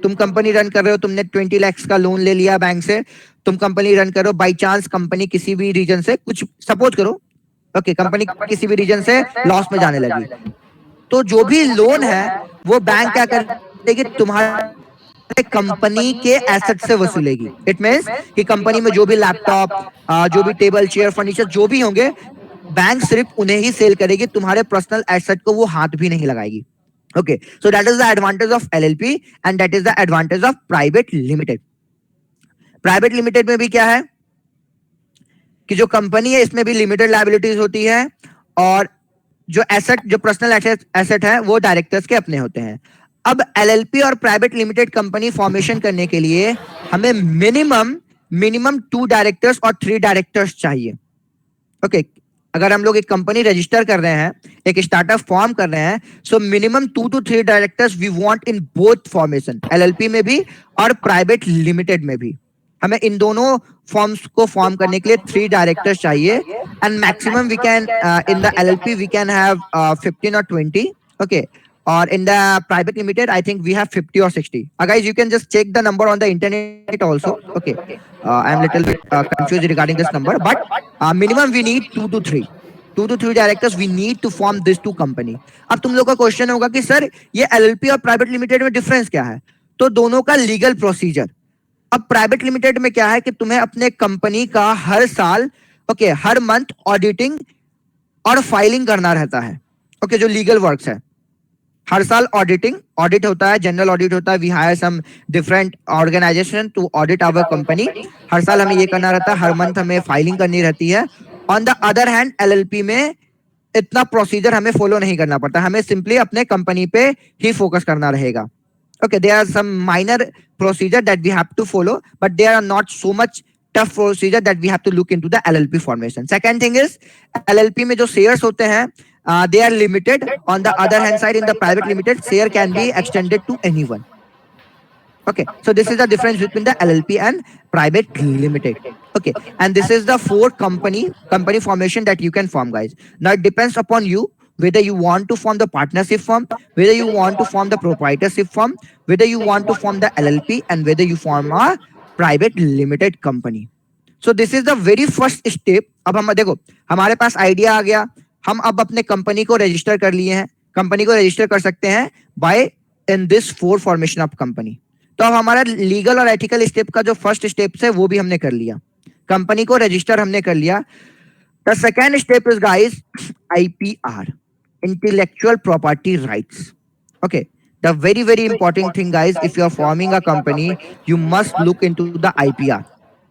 तुम कंपनी रन कर रहे हो, तुमने 20 लाख का लोन ले लिया बैंक से, तुम कंपनी रन करो, बाय चांस कंपनी किसी भी रीजन से, कुछ सपोज करो, ओके, कंपनी किसी भी रीजन से लॉस में जाने लगी, तो जो भी लोन है वो बैंक क्या करेगी, तुम्हारे कंपनी के एसेट से वसूलेगी। इट मींस कि कंपनी में जो भी लैपटॉप, जो भी टेबल, चेयर, फर्नीचर जो भी होंगे, बैंक सिर्फ उन्हें ही सेल करेगी, तुम्हारे पर्सनल एसेट को वो हाथ भी नहीं लगाएगी। Okay, so that is the advantage of LLP and that is the advantage of private limited. Private limited में भी क्या है कि जो कंपनी है इसमें भी लिमिटेड लायबिलिटीज होती है, और जो एसेट, जो पर्सनल एसेट है वो डायरेक्टर्स के अपने होते हैं। अब एलएलपी और प्राइवेट लिमिटेड कंपनी फॉर्मेशन करने के लिए हमें मिनिमम 2 डायरेक्टर्स और 3 डायरेक्टर्स चाहिए। ओके, अगर हम लोग एक कंपनी रजिस्टर कर रहे हैं, एक स्टार्टअप फॉर्म कर रहे हैं, so minimum 2 to 3 directors we want in both formation, LLP में भी और प्राइवेट लिमिटेड में भी। हमें इन दोनों फॉर्म्स को फॉर्म करने के लिए 3 डायरेक्टर्स चाहिए, and maximum we can in the LLP we can have 15 or 20, okay, और in the private limited I think we have 50 or 60. Guys, you can just check the number on the internet also. Okay, I am little bit confused regarding this number, but minimum we need 2 to 3 directors we need to form this 2 company. अब तुम लोग का question होगा कि sir ये LLP और private limited में difference क्या है? तो दोनों का लीगल प्रोसीजर। अब प्राइवेट लिमिटेड में क्या है कि तुम्हें अपने कंपनी का हर साल, ओके, हर मंथ ऑडिटिंग और फाइलिंग करना रहता है। ओके, जो लीगल वर्क्स है, हर साल ऑडिट होता है, जनरल ऑडिट होता है, we hire some different organisation to audit our company. हर साल हमें ये करना रहता है, हर मंथ हमें फाइलिंग करनी रहती है। On the other hand LLP में इतना प्रोसीजर हमें फॉलो नहीं करना पड़ता, हमें सिंपली अपने कंपनी पे ही फोकस करना रहेगा। Okay, there are some minor procedure that we have to follow, but there are not so much tough procedure that we have to look into the LLP formation. Second thing is LLP में जो shares होते हैं, they are limited. On the other hand side, in the private limited, share can be extended to anyone. Okay, so this is the difference between the LLP and private limited. Okay, and this is the 4 company formation that you can form, guys. Now it depends upon you whether you want to form the partnership firm, whether you want to form the proprietorship firm, whether you want to form the LLP, and whether you form a private limited company. So this is the very first step. अब हम देखो, हमारे पास idea आ गया, हम अब अपने company को register कर लिए हैं। कंपनी को रजिस्टर कर सकते हैं by in this 4 formation of company. तो अब हमारा लीगल और एथिकल स्टेप का जो फर्स्ट स्टेप है वो भी हमने कर लिया, कंपनी को रजिस्टर हमने कर लिया। The second step is guys IPR, intellectual property rights. Okay, the very important thing, guys, if you are forming a company, you must look into the IPR.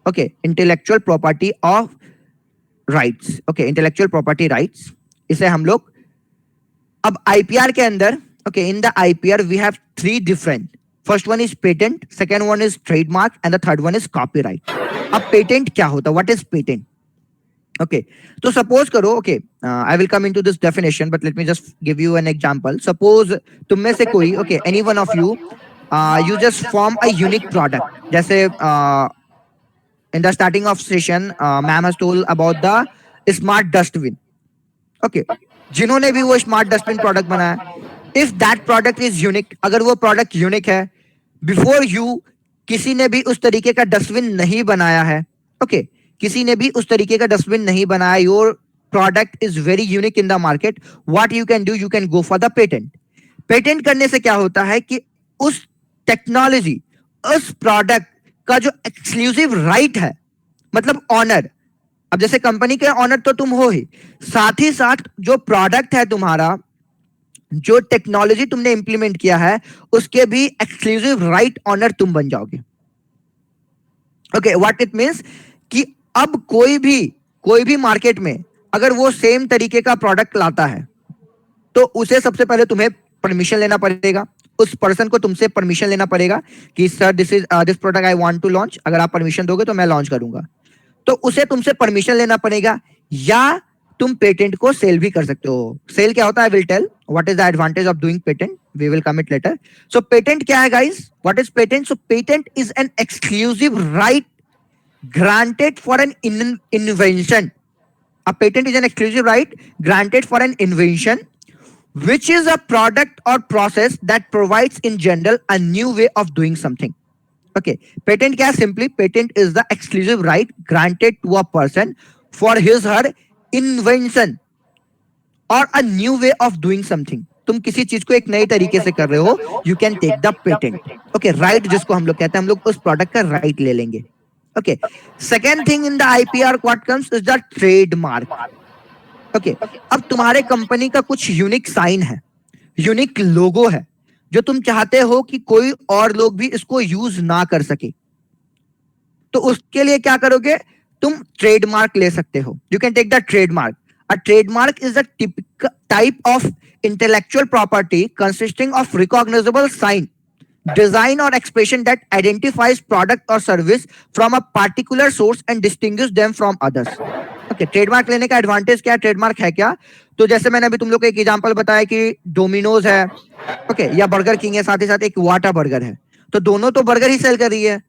Okay, intellectual property of rights, okay, intellectual property rights, इसे हम लोग अब IPR के अंदर, okay, in the IPR we have 3 different, first one is patent, second one is trademark and the third one is copyright. अब patent क्या होता है, व्हाट इज पेटेंट? ओके, तो सपोज करो, okay, I will come into this definition but let me just give you an example. Suppose तुम में से कोई, okay, any one of you, you just form a unique product. जैसे in the starting of session, ma'am has told about the smart dustbin. Okay, जिन्होंने भी वो smart dustbin product बनाया, if that product is unique, अगर वो product unique है, before you किसी ने भी उस तरीके का डस्टबिन नहीं बनाया है, okay, किसी ने भी उस तरीके का डस्टबिन नहीं बनाया, your product is very unique in the market, what you can do, you can go for the patent. Patent करने से क्या होता है कि उस टेक्नोलॉजी, उस प्रोडक्ट का जो एक्सक्लूसिव राइट है, मतलब ऑनर, अब जैसे कंपनी के ऑनर तो तुम हो ही, साथ ही साथ जो प्रोडक्ट है तुम्हारा, जो टेक्नोलॉजी तुमने इंप्लीमेंट किया है, उसके भी एक्सक्लूसिव राइट ऑनर तुम बन जाओगे। ओके, व्हाट इट मींस कि अब कोई भी मार्केट में अगर वो सेम तरीके का प्रोडक्ट लाता है तो उसे सबसे पहले तुम्हें परमिशन लेना पड़ेगा, उस पर्सन को तुमसे परमिशन लेना पड़ेगा कि sir this product I want to launch, अगर आप परमिशन दोगे तो मैं लॉन्च करूंगा, तो उसे तुमसे परमिशन लेना पड़ेगा, या तुम पेटेंट को सेल भी कर सकते हो। सेल क्या होता है, I will tell what is the advantage of doing patent, we will come it later. So patent क्या है guys, what is patent? So patent is an exclusive right granted for an invention. A patent is an exclusive right granted for an invention which is a product or process that provides in general a new way of doing something. Okay, patent kya? Simply patent is the exclusive right granted to a person for his or her invention or a new way of doing something. तुम किसी चीज को एक नए तरीके से कर रहे हो, you can take the patent. Okay, right जिसको हम लोग कहते हैं, हम लोग उस प्रोडक्ट का राइट ले लेंगे। Okay, second thing in the IPR what comes is the trademark. Okay, अब तुम्हारे कंपनी का कुछ यूनिक साइन है, यूनिक लोगो है, जो तुम चाहते हो कि कोई और लोग भी इसको यूज ना कर सके, तो उसके लिए क्या करोगे, तुम ट्रेडमार्क ले सकते हो। You can take the trademark. A trademark is the type of intellectual property consisting of recognisable sign, design or expression that identifies product or service from a particular source and distinguish them from others. Okay, trademark लेने का advantage क्या है, trademark है क्या? तो जैसे मैंने अभी तुम लोग को एक एग्जांपल बताया कि डोमिनोज है, ओके, या बर्गर किंग है, साथ ही साथ एक वाटा बर्गर है, तो दोनों तो बर्गर ही सेल कर रही है,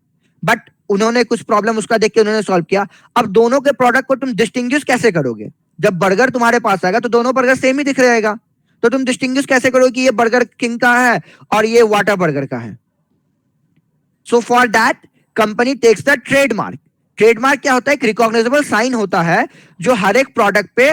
बट उन्होंने कुछ प्रॉब्लम उसका देख के उन्होंने सॉल्व किया। अब दोनों के प्रोडक्ट को तुम डिस्टिंग्विश कैसे करोगे? जब बर्गर तुम्हारे पास आएगा तो दोनों बर्गर सेम ही दिख रहेगा, तो तुम डिस्टिंग्विश कैसे करोगे कि ये बर्गर किंग का है और ये वाटा बर्गर का है? So for that company takes the trademark. Trademark क्या होता है, एक रिकॉग्नाइजेबल साइन होता है जो हर एक प्रोडक्ट पे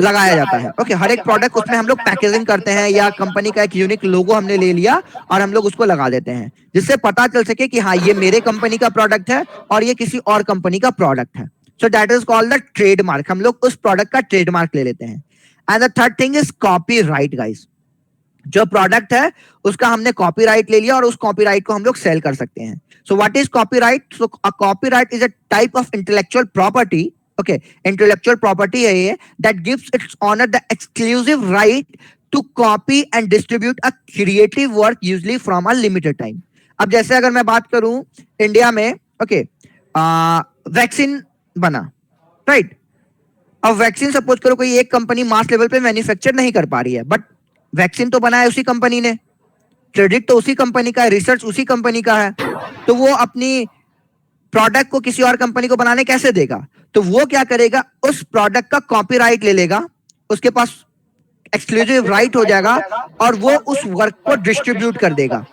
लगाया जाता है। ओके, हर एक प्रोडक्ट उसमें हम लोग पैकेजिंग करते हैं, या कंपनी का एक यूनिक लोगो हमने ले लिया और हम लोग उसको लगा देते हैं, जिससे पता चल सके कि हाँ ये मेरे कंपनी का प्रोडक्ट है और ये किसी और कंपनी का प्रोडक्ट है। सो that is called the trademark. हम लोग उस प्रोडक्ट का ट्रेडमार्क ले लेते हैं। And the third thing is copyright guys. जो प्रोडक्ट है उसका हमने कॉपीराइट ले लिया और उस कॉपीराइट को हम लोग सेल कर सकते हैं। So what is copyright? So a copyright is a type of intellectual property, okay, intellectual property है ये, that gives its owner the exclusive right to copy and distribute a creative work usually from a limited time. अब जैसे अगर मैं बात करूं India में, okay, vaccine बना, राइट? अब वैक्सीन सपोज करो कोई एक कंपनी मास लेवल पे मैन्युफैक्चर नहीं कर पा रही है, बट वैक्सीन तो बनाया उसी कंपनी ने, क्रेडिट तो उसी कंपनी का है, रिसर्च उसी कंपनी का है, तो वो अपनी प्रोडक्ट को किसी और कंपनी को बनाने कैसे देगा? तो वो क्या करेगा, उस प्रोडक्ट का कॉपीराइट ले लेगा, उसके पास एक्सक्लूसिव राइट हो जाएगा और वो उस वर्क को डिस्ट्रीब्यूट कर देगा।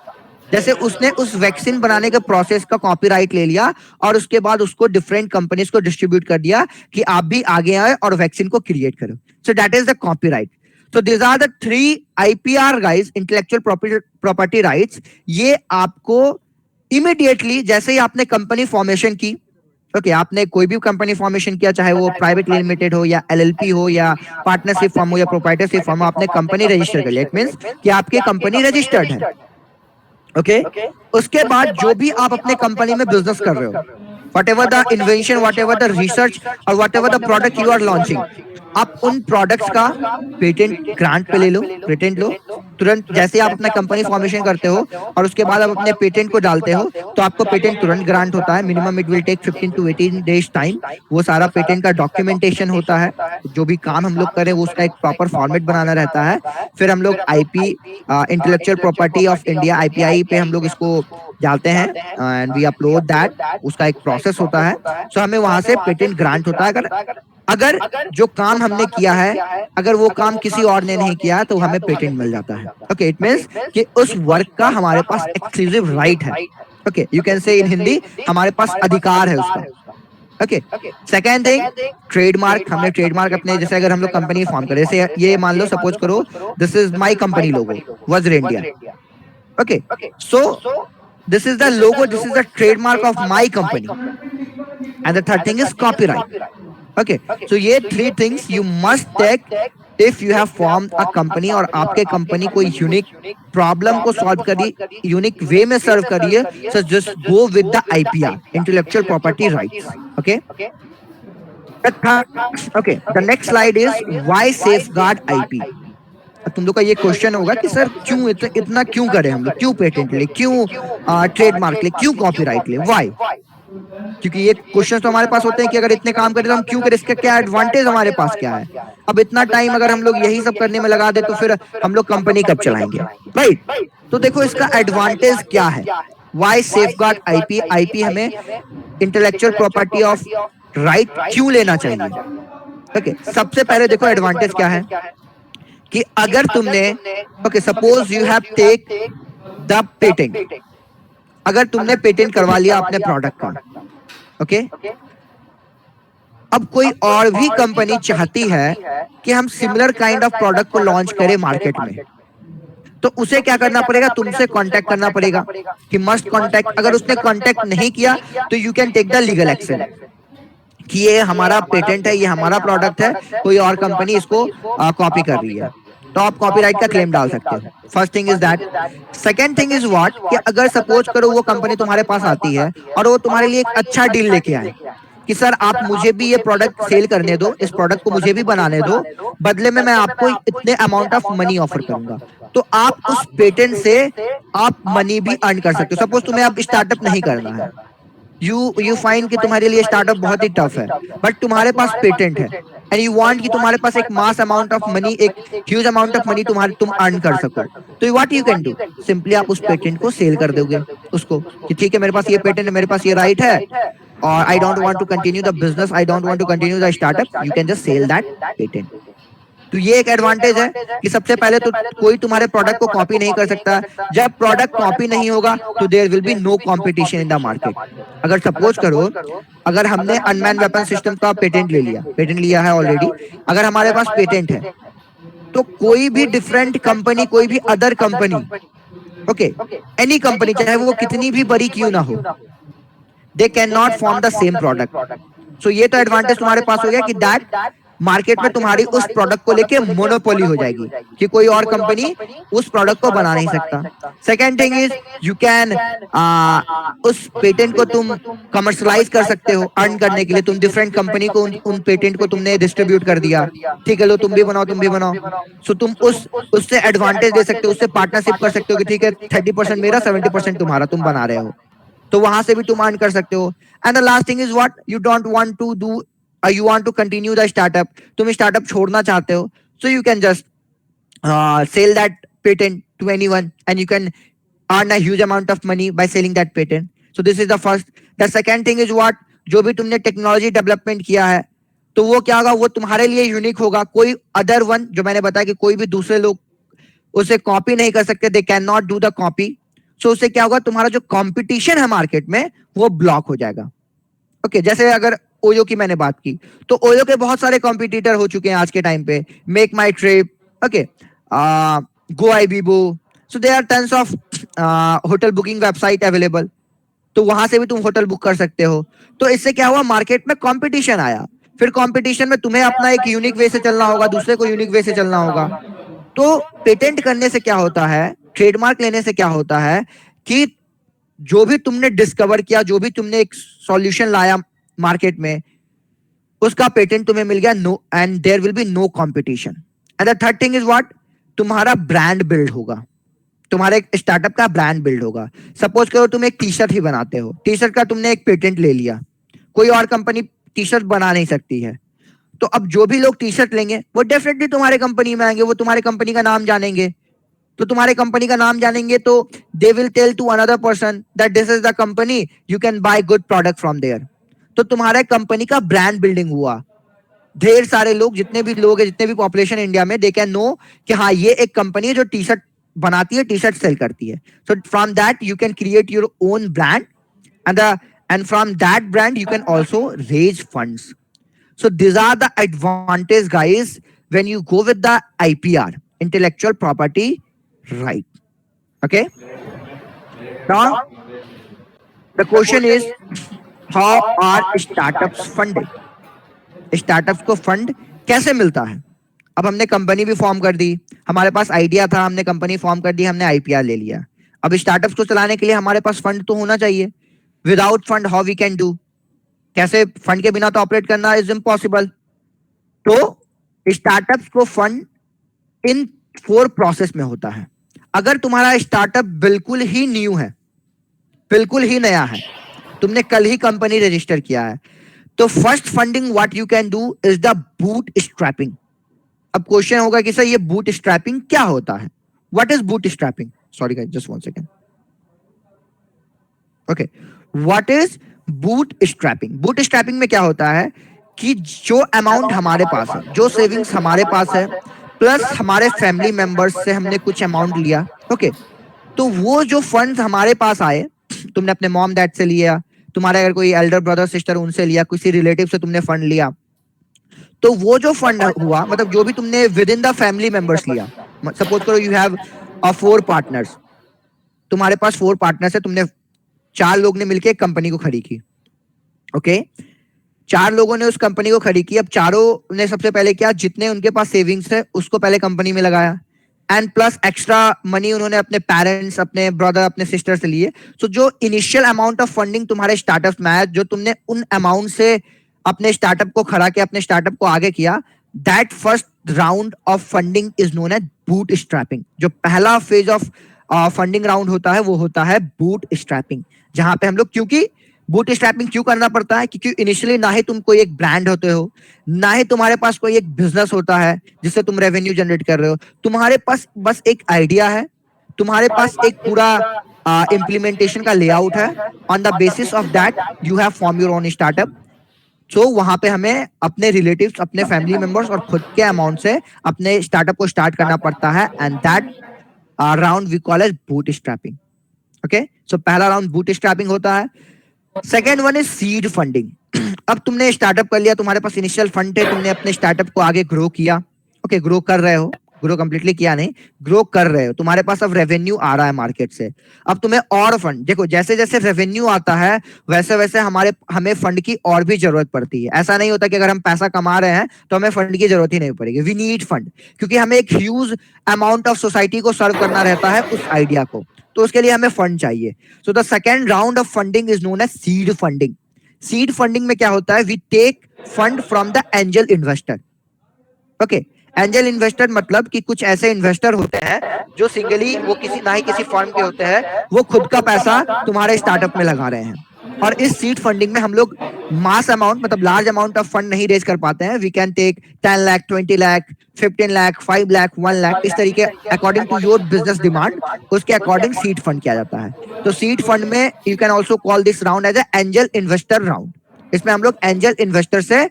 जैसे उसने उस वैक्सीन बनाने के प्रोसेस का कॉपीराइट ले लिया और उसके बाद उसको डिफरेंट कंपनीज को डिस्ट्रीब्यूट कर दिया कि आप भी आगे आए और वैक्सीन को क्रिएट करो। सो that is the copyright. So these are the 3 IPR guys, intellectual property rights। ये आपको immediately जैसे ही आपने कंपनी फॉर्मेशन की, ओके, आपने कोई भी कंपनी फॉर्मेशन किया, चाहे वो प्राइवेट लिमिटेड हो या LLP हो या पार्टनरशिप फॉर्म हो या प्रोप्राइटरशिप फॉर्म हो, आपने कंपनी रजिस्टर कर लिया, इट मींस कि आपकी कंपनी रजिस्टर्ड है। ओके उसके बाद जो भी आप अपने कंपनी में बिजनेस कर रहे हो, whatever the invention, whatever the research or whatever the product you are launching, आप उन प्रोडक्ट्स का पेटेंट ग्रांट पे ले लो, पेटेंट लो तुरंत। जैसे आप अपना कंपनी फॉर्मेशन करते हो और उसके बाद आप अपने पेटेंट को डालते हो तो आपको पेटेंट तुरंत ग्रांट होता है। Minimum it will take 15 to 18 days time. वो सारा पेटेंट का डॉक्यूमेंटेशन होता है, जो भी काम हम लोग करें वो उसका एक प्रॉपर फॉर्मेट बनाना रहता है। फिर हम लोग IP, intellectual property of India, IPI पे हम लोग इसको डालते हैं एंड वी अपलोड दैट। उसका एक प्रोसेस होता है, सो हमें वहां से पेटेंट ग्रांट होता है। अगर जो काम हमने किया है अगर वो काम किसी और ने नहीं किया तो हमें पेटेंट मिल जाता है। ओके, इट मींस कि उस वर्क का हमारे पास एक्सक्लूसिव राइट है। ओके, यू कैन से इन हिंदी हमारे पास अधिकार है उसका। Okay, second thing trademark. हमने ट्रेडमार्क अपने, जैसे अगर हम लोग कंपनी फॉर्म करें, जैसे ये मान लो सपोज करो this is my company logo Vajra India. Okay, so this is the logo, this is the trademark of my company and the third thing is copyright. Okay, so ये 3 things you must take if you have form a company और आपके company कोई unique problem को solve करिए, unique way में serve करिए, so just go with the IPR, intellectual property rights. Okay okay, the next slide is why safeguard IP. तुम लोग का ये क्वेश्चन होगा कि सर क्यों इतना क्यों करें हम लोग, क्यों पेटेंट ले, क्यों ट्रेडमार्क ले, क्यों कॉपीराइट ले, व्हाई? क्योंकि ये क्वेश्चन तो हमारे पास होते हैं कि अगर इतने काम करें तो हम क्यों करें, इसका क्या एडवांटेज हमारे पास क्या है। अब इतना टाइम अगर हम लोग यही सब करने में लगा दे तो फिर हम लोग कंपनी कब चलाएंगे, राइट? तो देखो इसका एडवांटेज क्या है, व्हाई सेफगार्ड आईपी। आईपी हमें इंटेलेक्चुअल प्रॉपर्टी ऑफ राइट क्यों लेना चाहिए? ओके, सबसे पहले देखो एडवांटेज क्या है कि अगर तुमने, okay suppose you have take the patent, अगर तुमने पेटेंट करवा लिया अपने प्रोडक्ट का, ओके, अब कोई और भी कंपनी चाहती है कि हम सिमिलर काइंड ऑफ प्रोडक्ट को लॉन्च करें मार्केट में, तो उसे क्या करना पड़ेगा, तुमसे कांटेक्ट करना पड़ेगा कि मस्ट कांटेक्ट। अगर उसने कांटेक्ट नहीं किया तो you can take the legal action कि ये हमारा पेटेंट है, ये हमारा प्रोडक्ट है, कोई और कंपनी इसको कॉपी कर रही है, तो आप कॉपीराइट का क्लेम डाल सकते हो। First thing is that. Second thing is what कि अगर सपोज करो वो कंपनी तुम्हारे पास आती है और वो तुम्हारे लिए एक अच्छा डील लेके आए कि सर आप मुझे भी ये प्रोडक्ट सेल करने दो, इस प्रोडक्ट को मुझे भी बनाने दो, बदले में मैं आपको इतने अमाउंट ऑफ मनी ऑफर करूंगा, तो आप उस पेटेंट से आप मनी भी अर्न कर सकते हो। सपोज तुम्हें अब स्टार्टअप नहीं करना है, यू फाइंड कि तुम्हारे लिए स्टार्टअप बहुत ही टफ है, बट तुम्हारे पास पेटेंट है एंड यू वांट कि तुम्हारे पास एक मास अमाउंट ऑफ मनी, एक ह्यूज अमाउंट ऑफ मनी तुम अर्न कर सको, तो what you can do, simply आप उस पेटेंट को सेल कर दोगे उसको कि ठीक है मेरे पास ये पेटेंट है, मेरे पास ये राइट है और I don't want to continue the business, I don't want to continue the startup, you can just sell that patent. तो ये एक एडवांटेज है कि सबसे पहले तो कोई तुम्हारे प्रोडक्ट को कॉपी नहीं कर सकता। जब प्रोडक्ट कॉपी नहीं होगा तो there will be no competition in the market. अगर सपोज करो अगर हमने अनमैन वेपन सिस्टम का पेटेंट लिया है ऑलरेडी, अगर हमारे पास पेटेंट है तो कोई भी डिफरेंट कंपनी, कोई भी other company, okay any company चाहे वो कितनी भी बड़ी क्यों ना हो, they can not form the same product. So ये तो एडवांटेज तुम्हारे पास हो गया कि दैट मार्केट में तुम्हारी उस प्रोडक्ट को लेके मोनोपोली हो जाएगी कि कोई और कंपनी उस प्रोडक्ट को बना नहीं सकता। Second thing is you can उस पेटेंट को तुम कमर्शलाइज कर सकते हो अर्न करने के लिए। तुम डिफरेंट कंपनी को उन पेटेंट को तुमने डिस्ट्रीब्यूट कर दिया, ठीक है लो तुम भी बनाओ, सो तुम उससे एडवांटेज दे सकते हो, उससे पार्टनरशिप कर सकते हो कि ठीक है 30% मेरा 70% तुम्हारा, तुम बना रहे हो तो वहां से भी तुम अर्न कर सकते हो। And the last thing is what you don't want to do, you want to continue the startup, तुम स्टार्टअप छोड़ना चाहते हो, so you can just sell that patent to anyone and you can earn a huge amount of money by selling that patent. So this is the first. The second thing is what, जो भी तुमने technology development किया है तो वो क्या होगा, वो तुम्हारे लिए यूनिक होगा, कोई अदर वन, जो मैंने बताया कि कोई भी दूसरे लोग उसे कॉपी नहीं कर सकते, they can not do the copy. So उससे क्या होगा, तुम्हारा जो कंपटीशन है मार्केट में वो ब्लॉक हो जाएगा। ओके, जैसे अगर ओयो की मैंने बात की तो ओयो के बहुत सारे कॉम्पिटिटर हो चुके हैं आज के टाइम पे, MakeMyTrip, okay, Goibibo, so there are tons of hotel booking website available, तो वहां से भी तुम होटल बुक कर सकते हो। तो इससे क्या हुआ, मार्केट में कंपटीशन आया, फिर कंपटीशन में तुम्हें अपना एक यूनिक वे से चलना होगा, दूसरे को यूनिक वे से चलना होगा। तो पेटेंट करने से क्या होता है, ट्रेडमार्क लेने से क्या होता है कि जो भी तुमने डिस्कवर किया, जो भी तुमने एक सॉल्यूशन लाया मार्केट में, उसका पेटेंट तुम्हें मिल गया, no, and there will be no competition. And the third thing is what, तुम्हारा ब्रांड बिल्ड होगा, तुम्हारे स्टार्टअप का ब्रांड बिल्ड होगा। सपोज करो तुम एक टी शर्ट ही बनाते हो, टी शर्ट का तुमने एक पेटेंट ले लिया, कोई और कंपनी टी शर्ट बना नहीं सकती है, तो अब जो भी लोग टी शर्ट लेंगे वो डेफिनेटली तुम्हारे कंपनी में आएंगे, वो तुम्हारे कंपनी का नाम जानेंगे, तो तुम्हारे कंपनी का नाम जानेंगे तो they will tell to another person that this is the company, you can buy good product from there. तो तुम्हारे कंपनी का ब्रांड बिल्डिंग हुआ, ढेर सारे लोग, जितने भी लोग हैं, जितने भी पॉपुलेशन इंडिया में, दे कैन नो कि हाँ ये एक कंपनी है जो टी शर्ट बनाती है, टी शर्ट सेल करती है। सो from that you can create your own brand, and from that brand you can also raise funds. So these are the advantage, guys, when you go with the IPR, intellectual property right. Okay, now the question is, how are startups funded? Startups को fund कैसे मिलता है? अब हमने company भी form कर दी, हमारे पास idea था, हमने कंपनी फॉर्म कर दी, हमने आईपीआर ले लिया। अब स्टार्टअप्स को चलाने के लिए हमारे पास फंड तो होना चाहिए। Without fund how we can do? कैसे? फंड के बिना तो ऑपरेट करना इज इम्पॉसिबल। तो स्टार्टअप्स को फंड इन 4 प्रोसेस में होता है। अगर तुम्हारा स्टार्टअप बिल्कुल ही न्यू है, बिल्कुल ही नया है, तुमने कल ही कंपनी रजिस्टर किया है, तो first funding what you can do is the boot strapping. अब क्वेश्चन होगा कि सर ये बूट स्ट्रैपिंग क्या होता है? What is boot strapping? Sorry guys, just 1 second. Okay, what is boot strapping? Boot strapping में क्या होता है कि जो अमाउंट हमारे पास है, जो सेविंग्स हमारे पास है, प्लस हमारे फैमिली मेंबर्स से हमने कुछ अमाउंट लिया, ओके, तो वो जो फंड्स हमारे पास आए, तुमने अपने मॉम डैड से लिया, तुम्हारे अगर कोई एल्डर ब्रदर सिस्टर उनसे लिया, किसी रिलेटिव से तुमने फंड लिया, तो वो जो फंड हुआ, मतलब जो भी तुमने with in the family members लिया, सपोज करो यू हैव 4 पार्टनर्स, तुम्हारे पास 4 पार्टनर्स है, तुमने 4 लोग ने मिलकर एक कंपनी को खड़ी की, ओके, 4 लोगों ने उस कंपनी को खड़ी की। अब चारों ने सबसे पहले क्या, जितने उनके पास सेविंग्स है उसको पहले कंपनी में लगाया, एंड प्लस एक्स्ट्रा मनी उन्होंने अपने पेरेंट्स, अपने ब्रदर, अपने सिस्टर से लिए। सो जो इनिशियल अमाउंट ऑफ फंडिंग तुम्हारे स्टार्टअप में आया, जो तुमने उन अमाउंट से अपने स्टार्टअप को खड़ा किया, अपने स्टार्टअप को आगे किया, that first round of funding is known as boot strapping. जो पहला फेज ऑफ फंडिंग राउंड होता है वो होता है बूट स्ट्रैपिंग, जहां पे हम लोग, क्योंकि बूट स्ट्रैपिंग क्यों करना पड़ता है, क्योंकि इनिशियली ना ही तुम कोई एक ब्रांड होते हो, ना ही तुम्हारे पास कोई एक बिजनेस होता है जिससे तुम रेवेन्यू जनरेट कर रहे हो, तुम्हारे पास बस एक आइडिया है, तुम्हारे पास एक पूरा इम्प्लीमेंटेशन का लेआउट है, on the basis of that you have form your own startup. So वहां पे हमें अपने रिलेटिव्स, अपने फैमिली मेंबर्स और खुद के अमाउंट से अपने स्टार्टअप को स्टार्ट करना पड़ता है, and that round we call as boot strapping. Okay, so पहला राउंड बूट स्ट्रैपिंग होता है। Second one is seed funding. अब तुमने स्टार्टअप कर लिया, तुम्हारे पास इनिशियल फंड है, तुमने अपने स्टार्टअप को आगे ग्रो किया, ओके, ग्रो कर रहे हो, ग्रो कंप्लीटली किया नहीं, ग्रो कर रहे हो, तुम्हारे पास अब रेवेन्यू आ रहा है मार्केट से। अब तुम्हें और फंड, देखो जैसे जैसे रेवेन्यू आता है वैसे वैसे हमें फंड की और भी जरूरत पड़ती है। ऐसा नहीं होता कि अगर हम पैसा कमा रहे हैं तो हमें फंड की जरूरत ही नहीं पड़ेगी। वी नीड फंड, क्योंकि हमें एक ह्यूज अमाउंट ऑफ सोसाइटी को सर्व करना रहता है उस आइडिया को, तो उसके लिए हमें फंड चाहिए। So the second round of funding is known as seed funding. Seed funding में क्या होता है, we take fund from the angel investor. Okay, angel investor मतलब कि कुछ ऐसे इन्वेस्टर होते हैं जो सिंगली, वो किसी ना ही किसी फर्म के होते हैं, वो खुद का पैसा तुम्हारे स्टार्टअप में लगा रहे हैं। और इस सीड फंडिंग में हम लोग मास अमाउंट, मतलब लार्ज अमाउंट ऑफ फंड नहीं रेज कर पाते हैं। We can take 10 lakh, 20 lakh, 15 lakh, 5 lakh, 1 lakh, इस तरीके according to your business demand, उसके अकॉर्डिंग सीड फंड किया जाता है। तो सीड फंड में you can also call this round as angel investor round. इसमें हम लोग एंजल इन्वेस्टर से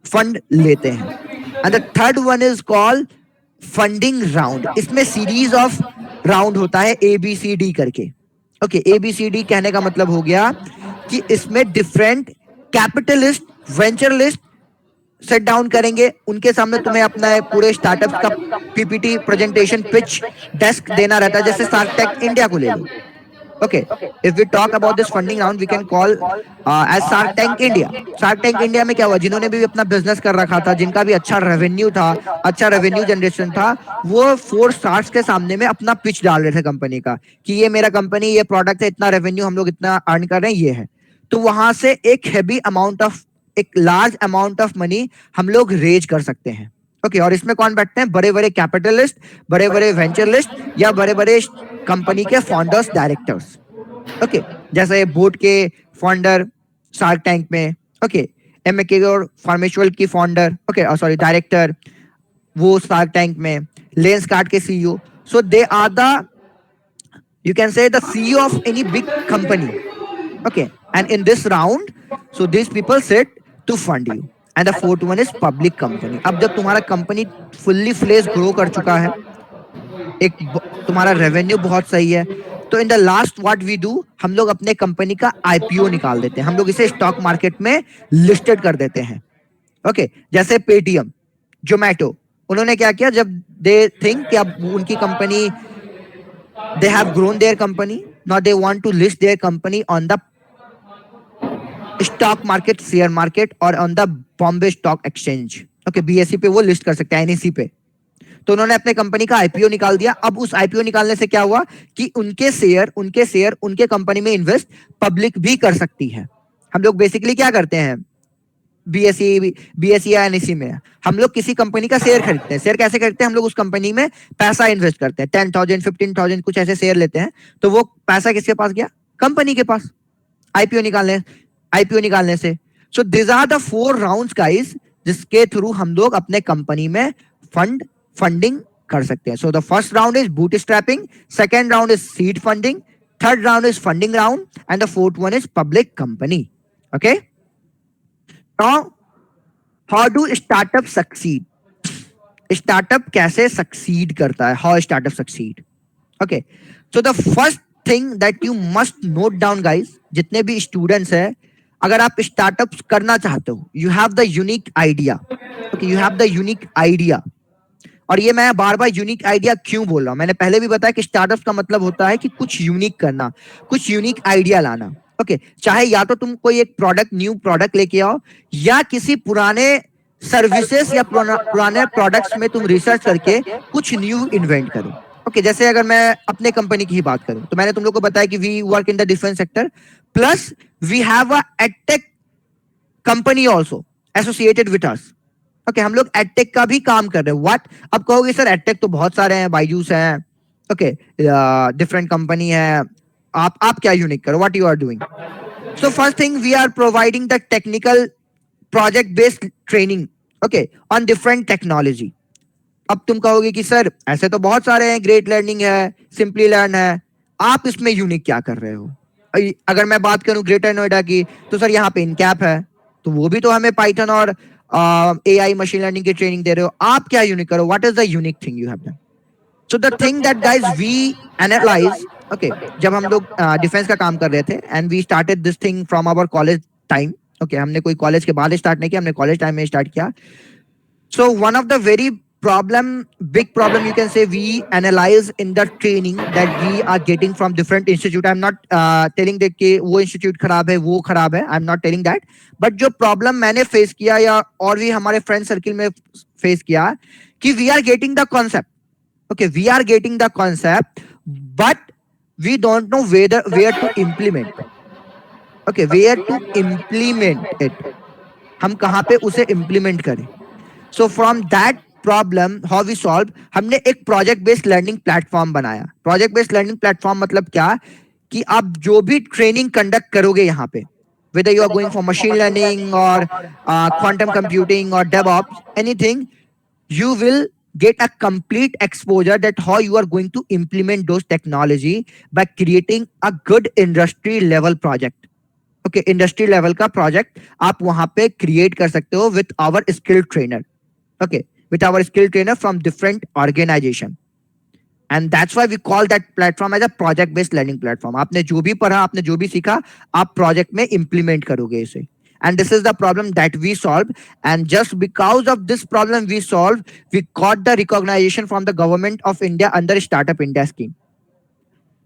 फंड लेते हैं। And the third one is called funding round. इसमें सीरीज ऑफ राउंड होता है ABCD करके। ओके, ABCD कहने का मतलब हो गया कि इसमें डिफरेंट कैपिटलिस्ट, वेंचरलिस्ट सेट डाउन करेंगे, उनके सामने तुम्हें अपना पूरे स्टार्टअप का PPT प्रेजेंटेशन पिच डेस्क देना रहता है। जैसे शार्क टैंक इंडिया को ले लो, Okay, if we talk about this funding round, we can call as Shark Tank India. Shark Tank India में क्या हुआ, जिन्होंने भी अपना बिजनेस कर रखा था, जिनका भी अच्छा रेवेन्यू था, अच्छा रेवेन्यू जनरेशन था, वो फोर स्टार्स के सामने में अपना पिच डाल रहे थे कंपनी का कि ये मेरा कंपनी, ये प्रोडक्ट है, इतना रेवेन्यू हम लोग इतना अर्न कर रहे हैं, ये है। तो वहां से एक लार्ज अमाउंट ऑफ मनी हम लोग रेज कर सकते हैं। ओके, और इसमें कौन बैठते हैं? बड़े बड़े कैपिटलिस्ट, बड़े बड़े वेंचरलिस्ट या बड़े बड़े कंपनी के फाउंडर्स, डायरेक्टर्स। ओके, जैसे बोट के फाउंडर शार्क टैंक में, ओके, एमके फार्मेस्यूटिकल की फाउंडर, ओके सॉरी डायरेक्टर, वो शार्क टैंक में, लेंस कार्ड के CEO. So they are the, you can say, the CEO of any big company. Okay, and in this round, so these people sit to fund you. And the fourth one is public company. अब जब तुम्हारा company fully fledged grow कर चुका है, तुम्हारा revenue बहुत सही है, तो in the last what we do, हम लोग अपने कंपनी का आईपीओ निकाल देते हैं, हम लोग इसे स्टॉक मार्केट में लिस्टेड कर देते हैं। ओके, जैसे पेटीएम, जोमैटो, उन्होंने क्या किया, जब दे थिंक कि अब उनकी company, they have grown their company, now they want to list their company on the stock market, share market, or on the Bombay Stock Exchange. Okay, BSE पे वो लिस्ट कर सकते हैं, NSE पे। तो उन्होंने अपने कंपनी का आईपीओ निकाल दिया। अब उस आईपीओ निकालने से क्या हुआ कि उनके शेयर उनके कंपनी में इन्वेस्ट पब्लिक भी कर सकती है। हम लोग बेसिकली क्या करते हैं, बीएसई या एनएसई में हम लोग किसी कंपनी का शेयर खरीदते हैं। शेयर कैसे खरीदते हैं? हम लोग उस कंपनी में पैसा इन्वेस्ट करते हैं, 10,000 15,000 कुछ ऐसे शेयर लेते हैं, तो वो पैसा किसके पास गया? कंपनी के पास, आईपीओ निकालने से। So this are the 4 rounds guys, जिसके थ्रू हम लोग अपने कंपनी में फंडिंग कर सकते हैं। So the first round is bootstrapping, second round is seed funding, third round is funding round, and the fourth one is public company. Okay, Now, how do startup succeed? Startup कैसे succeed करता है? How startup succeed? Okay, so the first thing that you must note down, guys, जितने भी students हैं, अगर आप startup करना चाहते हो, you have the unique idea. Okay, you have the unique idea. और ये मैं बार बार यूनिक आइडिया क्यों बोल रहा हूं, मैंने पहले भी बताया कि स्टार्टअप का मतलब होता है कि कुछ यूनिक करना, कुछ यूनिक आइडिया लाना। ओके, चाहे या तो तुम कोई एक न्यू प्रोडक्ट लेके आओ, या किसी पुराने सर्विसेज या पुराने प्रोडक्ट्स में तुम रिसर्च करके कुछ न्यू इन्वेंट करो। ओके, जैसे अगर मैं अपने कंपनी की ही बात करूं, तो मैंने तुम लोग को बताया कि we work in the defence sector, plus we have a edtech company also associated with us. Okay, हम लोग एडटेक का भी काम कर रहे हैं। व्हाट, अब कहोगे सर एडटेक तो बहुत सारे हैं, बायजूस हैं, ओके, डिफरेंट कंपनी है, आप क्या यूनिक करो, what you are doing? So first thing, we are providing the technical project based training, okay, on different technology. अब तुम कहोगे कि सर ऐसे तो बहुत सारे हैं, ग्रेट लर्निंग है, सिंपली लर्न है, आप इसमें यूनिक क्या कर रहे हो? अगर मैं बात करूं ग्रेटर नोएडा की, तो सर यहाँ पे इनकैप है, तो वो भी तो हमें पाइथन और AI मशीन लर्निंग की ट्रेनिंग दे रहे हो, आप क्या यूनिक करो? What is the unique thing you have done? So the thing that guys we analyse, okay, जब हम लोग डिफेंस का काम कर रहे थे, and we started this thing from our college time. Okay, हमने कोई कॉलेज के बाद स्टार्ट नहीं किया, हमने कॉलेज टाइम में स्टार्ट किया। So one of the very big problem you can say we analyze in the training that we are getting from different institute. I'm not telling that कि वो institute खराब है, वो खराब है, I'm not telling that, but जो problem मैंने face किया या और भी हमारे friend circle में face किया, कि we are getting the concept, okay, we are getting the concept, but we don't know where to implement, okay, where to implement it, हम कहाँ पे उसे implement करें। So from that problem how we solve, हमने एक project based learning platform बनाया। Project based learning platform मतलब क्या, कि आप जो भी ट्रेनिंग कंडक्ट करोगे यहाँ पे, whether you are going for machine learning or quantum computing or DevOps, anything, you will get a complete exposure that how you are going to implement those technology by creating a good industry level project. Okay, industry level का project आप वहाँ पे create कर सकते हो with our skilled trainer. Okay, with our skilled trainer from different organization, and that's why we call that platform as a project based learning platform. आपने जो भी पढ़ा, आपने जो भी सीखा, आप project में implement करोगे इसे, and this is the problem that we solve, and just because of this problem we solve, we got the recognition from the government of India under Startup India scheme.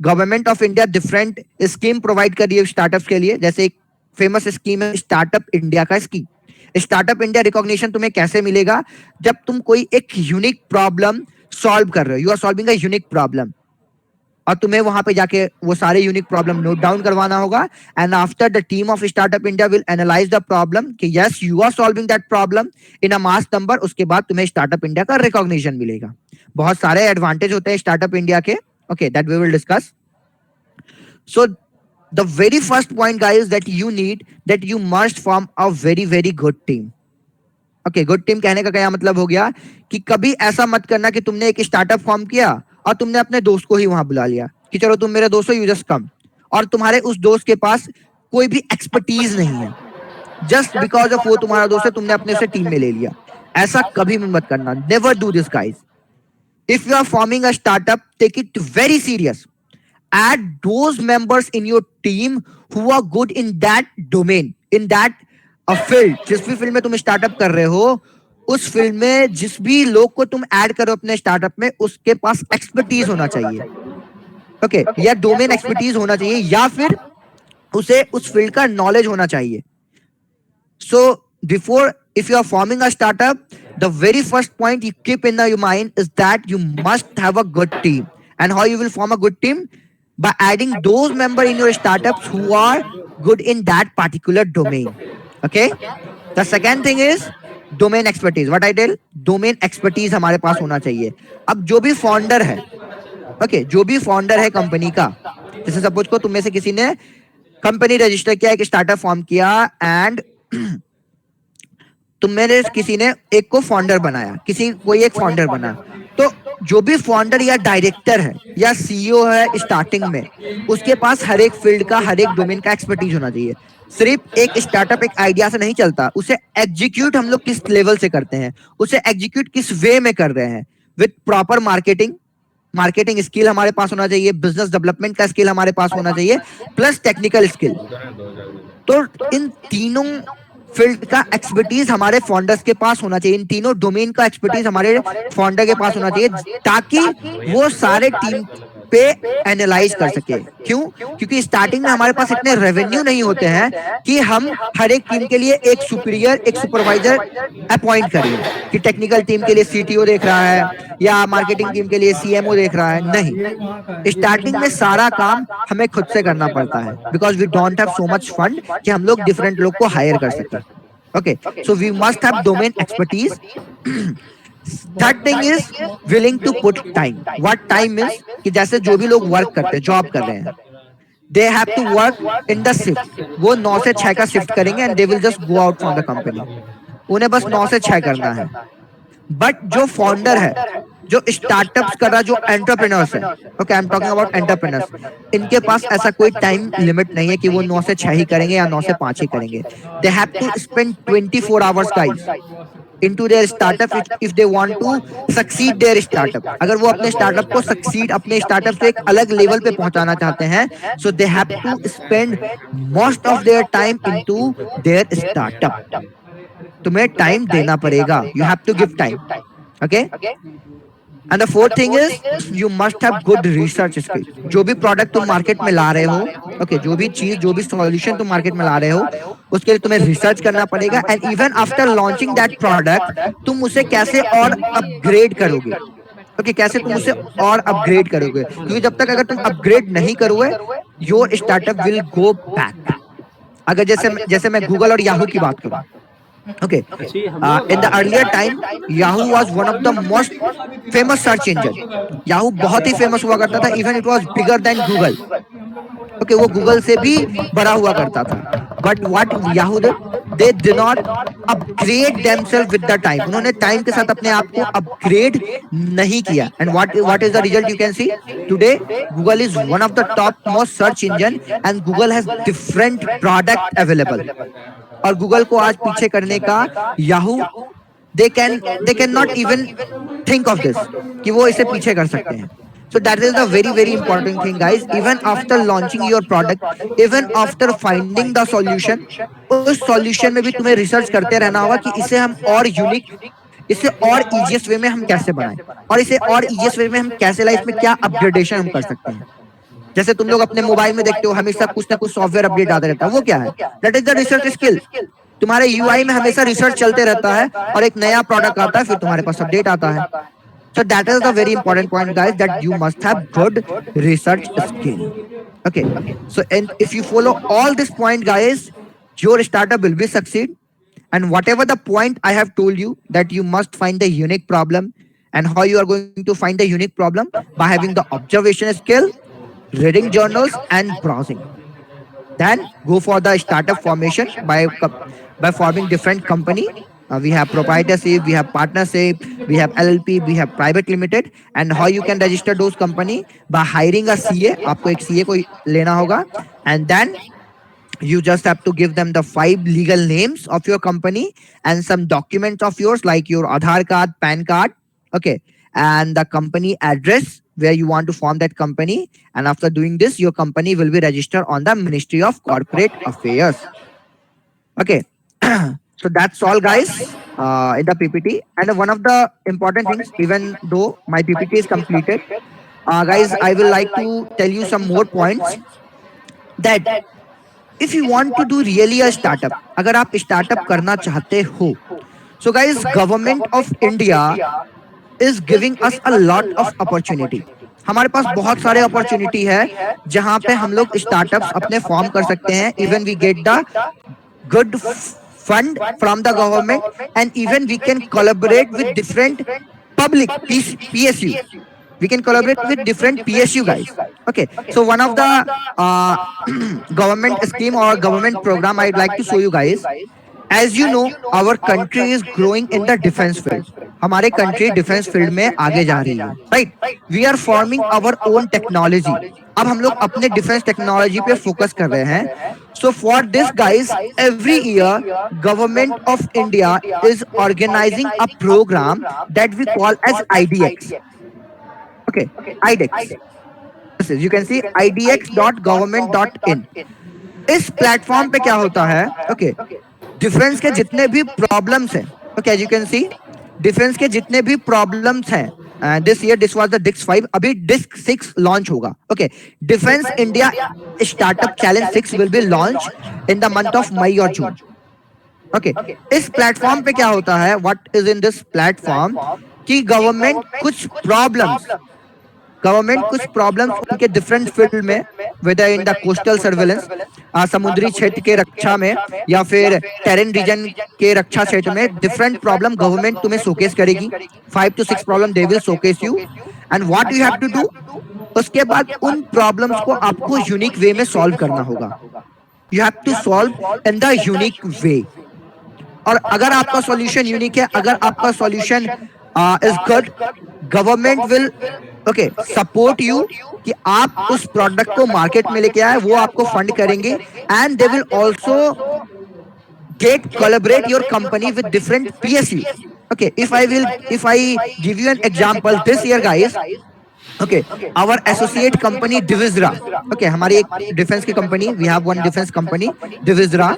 Government of India different scheme provide कर रही है startups के लिए, जैसे एक famous scheme है startup India का scheme. Startup India recognition तुम्हें कैसे मिलेगा? जब तुम कोई एक यूनिक प्रॉब्लम सॉल्व कर रहे हो, you are solving a unique problem, और तुम्हें वहां पे जाके वो सारे यूनिक प्रॉब्लम नोट डाउन करवाना होगा, and after the team of startup India will analyse the problem कि yes you are solving that problem in a mass number, उसके बाद तुम्हें स्टार्टअप इंडिया का रिकॉग्निशन मिलेगा। बहुत सारे एडवांटेज होते हैं स्टार्टअप इंडिया के, okay, that we will discuss. So the very first point guys that you need, that you must form a very good team. Okay, good team कहने का क्या मतलब हो गया कि कभी ऐसा मत करना कि तुमने एक स्टार्टअप फॉर्म किया और तुमने अपने दोस्त को ही वहां बुला लिया कि चलो तुम मेरे दोस्त हो, यू जस्ट कम, और तुम्हारे उस दोस्त के पास कोई भी एक्सपर्टीज नहीं है, जस्ट बिकॉज ऑफ वो तुम्हारा दोस्त है तुमने अपने से टीम में ले लिया। ऐसा कभी भी मत करना, never do this guys. If you are forming a startup, take it very serious, add those members in your team who are good in that domain, in that field। जिस भी फील्ड में तुम स्टार्टअप कर रहे हो, उस field में जिस भी लोग को तुम ऐड करो अपने स्टार्टअप में, उसके पास एक्सपर्टीज होना चाहिए, ओके, या डोमेन एक्सपर्टीज होना चाहिए, या फिर उसे उस फील्ड का नॉलेज होना चाहिए। So before, if you are forming a startup, the very first point you keep in your mind is that you must have a good team. And how you will form a good team? By adding those members in your startups who are good in that particular domain. Okay? The second thing is domain expertise. What I tell? Domain expertise हमारे पास होना चाहिए। अब जो भी founder है, okay, जो भी founder है कंपनी का, जैसे सपोज को तुम में से किसी ने कंपनी रजिस्टर किया, एक स्टार्टअप फॉर्म किया, एंड तुम में से किसी ने एक को फाउंडर बनाया, कोई एक फाउंडर बना, तो जो भी फाउंडर या डायरेक्टर है या सीईओ है स्टार्टिंग में, उसके पास हर एक फील्ड का, हर एक डोमेन का एक्सपर्टीज होना चाहिए। सिर्फ एक स्टार्टअप एक आइडिया से नहीं चलता, उसे एग्जीक्यूट हम लोग किस लेवल से करते हैं, उसे एग्जीक्यूट किस वे में कर रहे हैं, विद प्रॉपर मार्केटिंग स्किल हमारे पास होना चाहिए, बिजनेस डेवलपमेंट का स्किल हमारे पास होना चाहिए, प्लस टेक्निकल स्किल। तो इन तीनों फील्ड का एक्सपर्टीज हमारे फाउंडर्स के पास होना चाहिए, इन तीनों डोमेन का एक्सपर्टीज हमारे फाउंडर के पास होना चाहिए, ताकि वो सारे टीम पे एनालाइज कर सके। क्यों? क्योंकि स्टार्टिंग में हमारे पास इतने रेवेन्यू नहीं होते हैं कि हम हर एक टीम के लिए एक सुपीरियर, एक सुपरवाइजर अपॉइंट करें, कि टेक्निकल टीम के लिए सीटीओ देख रहा है या मार्केटिंग टीम के लिए सीएमओ देख रहा है। नहीं, स्टार्टिंग में सारा काम हमें खुद से करना पड़ता है, because we don't have so much fund कि हम लोग डिफरेंट लोग को हायर कर सकें। Okay, so we must have domain expertise. Third thing is willing to put time. What time is कि जैसे जो भी लोग वर्क करते हैं, जॉब कर रहे हैं, they have to work in the shift. वो 9 से 6 का शिफ्ट करेंगे and they will just go out from the company. उन्हें बस 9 से 6 करना है। बट जो फाउंडर है, जो स्टार्टअप्स कर रहा है, जो एंटरप्रेन्योर्स है, okay, I am talking about entrepreneurs, इनके पास ऐसा कोई टाइम लिमिट नहीं है कि वो 9 से 6 ही करेंगे या 9 से 5 ही करेंगे। They have to spend 24 hours guys into their startup if they want to succeed their startup। अगर वो अपने स्टार्टअप को सक्सीड, अपने स्टार्टअप से एक अलग लेवल पे पहुंचाना चाहते हैं, so they have to spend most of their time into their startup। तुम्हें टाइम देना पड़ेगा, you have to give time, okay? And the fourth thing is you must have good research skills। जो भी product तुम market में ला रहे हो, okay, जो भी चीज, जो भी सॉल्यूशन तुम मार्केट में ला रहे हो, उसके लिए तुम्हें रिसर्च करना पड़ेगा। And even after launching that product, तुम उसे कैसे और अपग्रेड करोगे, ओके, कैसे तुम उसे और अपग्रेड करोगे, क्योंकि जब तक अगर तुम अपग्रेड नहीं करोगे, your startup will go back. अगर जैसे मैं गूगल और याहू की बात करूं, okay, in the earlier time Yahoo was one of the most famous search engine। Yahoo बहुत ही फेमस हुआ करता था, even it was bigger than Google, okay, वो गूगल से भी बड़ा हुआ करता था। but what Yahoo did, they did not upgrade themselves with the time। उन्होंने टाइम के साथ अपने आप को अपग्रेड नहीं किया। and what is the result you can see today? Google is one of the top most search engine and Google has different product available। और Google को आज पीछे करने का Yahoo, they cannot even think of this कि वो इसे पीछे कर सकते हैं। So that is the very important thing guys। Even after launching your product, even after finding the solution, उस solution में भी तुम्हें रिसर्च करते रहना होगा कि इसे हम और यूनिक, इसे और इजीएस्ट वे में हम कैसे बनाएं, और इसे और इजीएस्ट वे में हम कैसे लाइफ में क्या अपग्रेडेशन हम कर सकते हैं। जैसे तुम लोग अपने मोबाइल में देखते हो हमेशा कुछ ना कुछ सॉफ्टवेयर अपडेट आता रहता है, वो क्या है? That is the research skill. तुम्हारे यूआई में हमेशा रिसर्च चलते रहता है और एक नया प्रोडक्ट आता है, फिर तुम्हारे पास अपडेट आता है। So that is the very important point, guys, that you must have good research skill. Okay. So and if you follow all this point, guys, your startup will be succeed. And whatever the point I have told you, that you must find the unique problem, and how you are going to find the unique problem by having the observation skill, reading journals, and browsing. Then go for the startup formation by forming different company. We have proprietorship, we have partnership, we have LLP, we have private limited. And how you can register those company by hiring a CA. आपको एक CA को लेना होगा. And then you just have to give them the 5 legal names of your company and some documents of yours like your Aadhaar card, PAN card, okay, and the company address where you want to form that company. And after doing this, your company will be registered on the Ministry of Corporate Affairs. Okay. So that's all, guys, in the PPT. And one of the important things, even though my PPT is completed, guys, I will like to tell you some more points that if you want to do really a startup, अगर आप startup करना चाहते हो, so guys, government of India is giving us a lot of opportunity. हमारे पास बहुत सारे opportunity है जहां पे हम लोग स्टार्टअप्स अपने फॉर्म कर सकते हैं. Even we get the good fund from the government, and even we can collaborate with different public PSU. We can collaborate with different PSU, guys. Okay, so one of the government scheme or government program I'd like to show you guys. As you know, our country is growing in the defense field. हमारे country defence field में आगे जा रही है, right? We are forming our own technology. अब हम लोग अपने डिफेंस टेक्नोलॉजी पे फोकस कर रहे हैं. So for this guys, every year government of India is organising a program that we call as IDX. Okay, IDX. You can see idx.government.in. इस platform पे क्या होता है? ओके, डिफेंस के जितने भी प्रॉब्लम्स हैं, okay, as you can see, defence के जितने भी प्रॉब्लम्स हैं, this year this was the DISC 5, अभी डिस्क 6 लॉन्च होगा. Okay, defence India startup challenge 6 will be launch in the month of May और जून. ओके, इस platform पे क्या होता है? What is in this platform कि गवर्नमेंट कुछ प्रॉब्लम्स उनके डिफरेंट फील्ड में, whether in the coastal surveillance, समुद्री क्षेत्र के रक्षा में, या फिर टेरेन रीजन के रक्षा क्षेत्र में, डिफरेंट प्रॉब्लम गवर्नमेंट तुम्हें शोकेस करेगी. 5 to 6 problem they will showcase you, and what you have to do, उसके बाद उन प्रॉब्लम्स को आपको यूनिक वे में सॉल्व करना होगा. You have to solve in the unique way. और अगर आपका सॉल्यूशन यूनिक है, अगर आपका solution is good, government will okay support you कि आप उस प्रोडक्ट को मार्केट में लेके आए. वो आपको फंड करेंगे, and they will also get collaborate your company with different PSU. Okay, if I give you an example, this year, guys, okay, our associate company Divisra, okay, हमारी एक डिफेंस की company, we have one defense company, Divisra.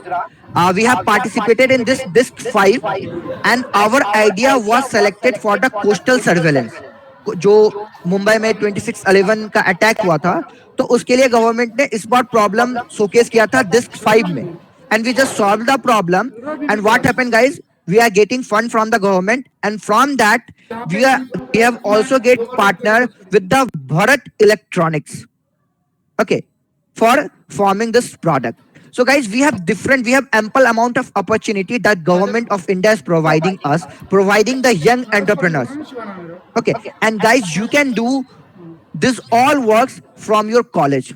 We have participated in this DISC 5, and our idea was selected for the coastal surveillance. जो मुंबई में 26/11 का attack हुआ था, तो उसके लिए गवर्नमेंट ने इस बार प्रॉब्लम शोकेस किया था DISC 5 में, and we just solved the problem. And what happened, guys? We are getting fund from the government, and from that we have also get partner with the Bharat Electronics, okay, for forming this product. So guys, we have ample amount of opportunity that government of India is providing us, providing the young entrepreneurs. Okay, and guys, you can do this all works from your college,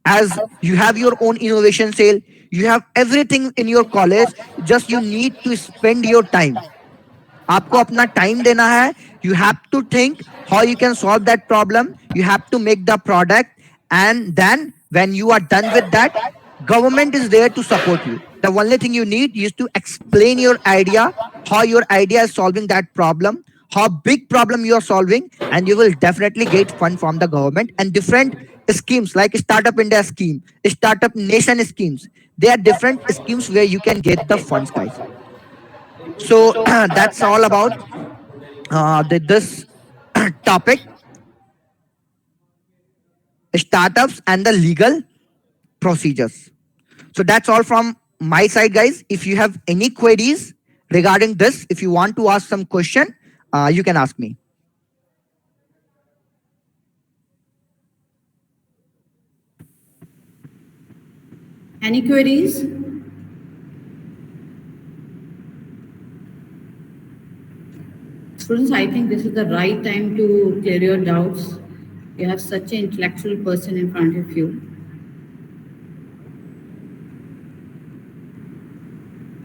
as you have your own innovation cell, you have everything in your college. Just you need to spend your time. आपको अपना time देना है. You have to think how you can solve that problem. You have to make the product, and then when you are done with that, government is there to support you. The only thing you need is to explain your idea, how your idea is solving that problem, how big problem you are solving, and you will definitely get fund from the government. And different schemes like Startup India scheme, Startup Nation schemes, there are different schemes where you can get the funds, guys. So that's all about this topic. startups, and the legal procedures. So that's all from my side, guys. If you have any queries regarding this, if you want to ask some question, you can ask me. Any queries? Students, I think this is the right time to clear your doubts. You have such an intellectual person in front of you.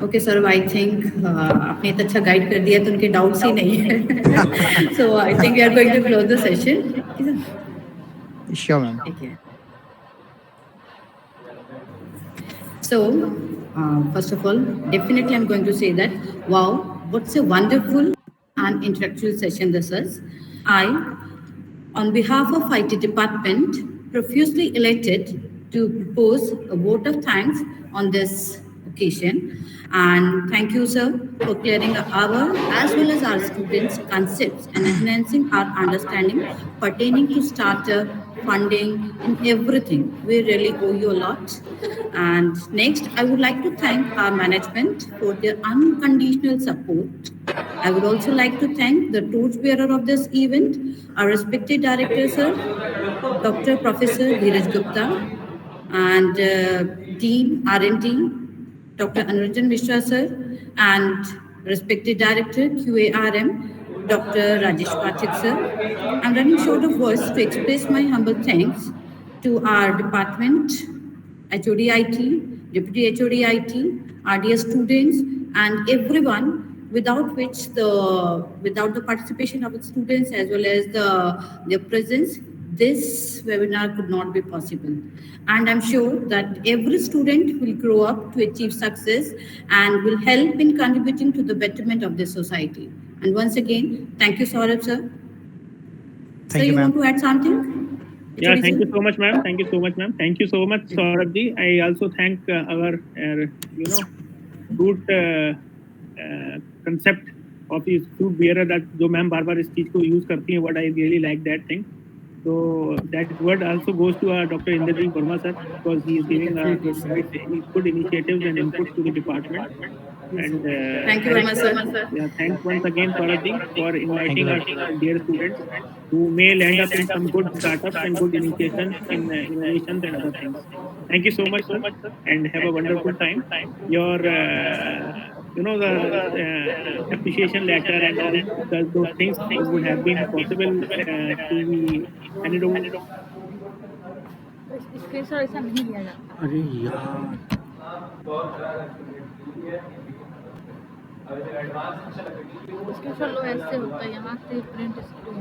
Okay, sir, I think आपने इतना अच्छा guide कर दिया तो उनके doubts ही नहीं है. So I think we are going to close the session. Sure, ma'am. Okay. So, first of all, definitely I'm going to say that, wow, what's a wonderful and intellectual session this is. I, on behalf of IT department, profusely elected to propose a vote of thanks on this occasion. And thank you, sir, for clearing our as well as our students' concepts and enhancing our understanding pertaining to startup, funding, and everything. We really owe you a lot. And next, I would like to thank our management for their unconditional support. I would also like to thank the torchbearer of this event, our respected director, sir, Dr. Professor Dheeraj Gupta, and Dean R&D, Dr. Anuranjan Mishra, sir, and respected director QARM, Dr. Rajesh Pathak, sir. I'm running short of words to express my humble thanks to our department, HOD-IT, Deputy HOD-IT, RDS students, and everyone without the participation of the students as well as their presence, this webinar could not be possible. And I'm sure that every student will grow up to achieve success and will help in contributing to the betterment of the society. And once again, thank you, Saurabh, sir. Thank you, you, ma'am. want to add something? Yeah, thank you so much, ma'am. Thank you so much, ma'am. Thank you so much, Saurabh ji. I also thank our, good concept of this fruit bearer that जो ma'am बार बार इस चीज को use करती हैं. What I really like that thing. So that word also goes to Dr. Inderjeet Verma sir, because he is giving good initiatives and inputs to the department. And Thank you very much, sir. yeah, thanks once again, Saurabh ji, for inviting our dear students who may land up in some good startups and good initiations in innovations and other things. Thank you so much, sir, and have a wonderful time. Your the appreciation letter and all those things would have been possible to be handed over. Screenshot ऐसा नहीं लिया जाता. अरे यार screenshot लो ऐसे होता है यहाँ से प्रिंट स्क्रीन.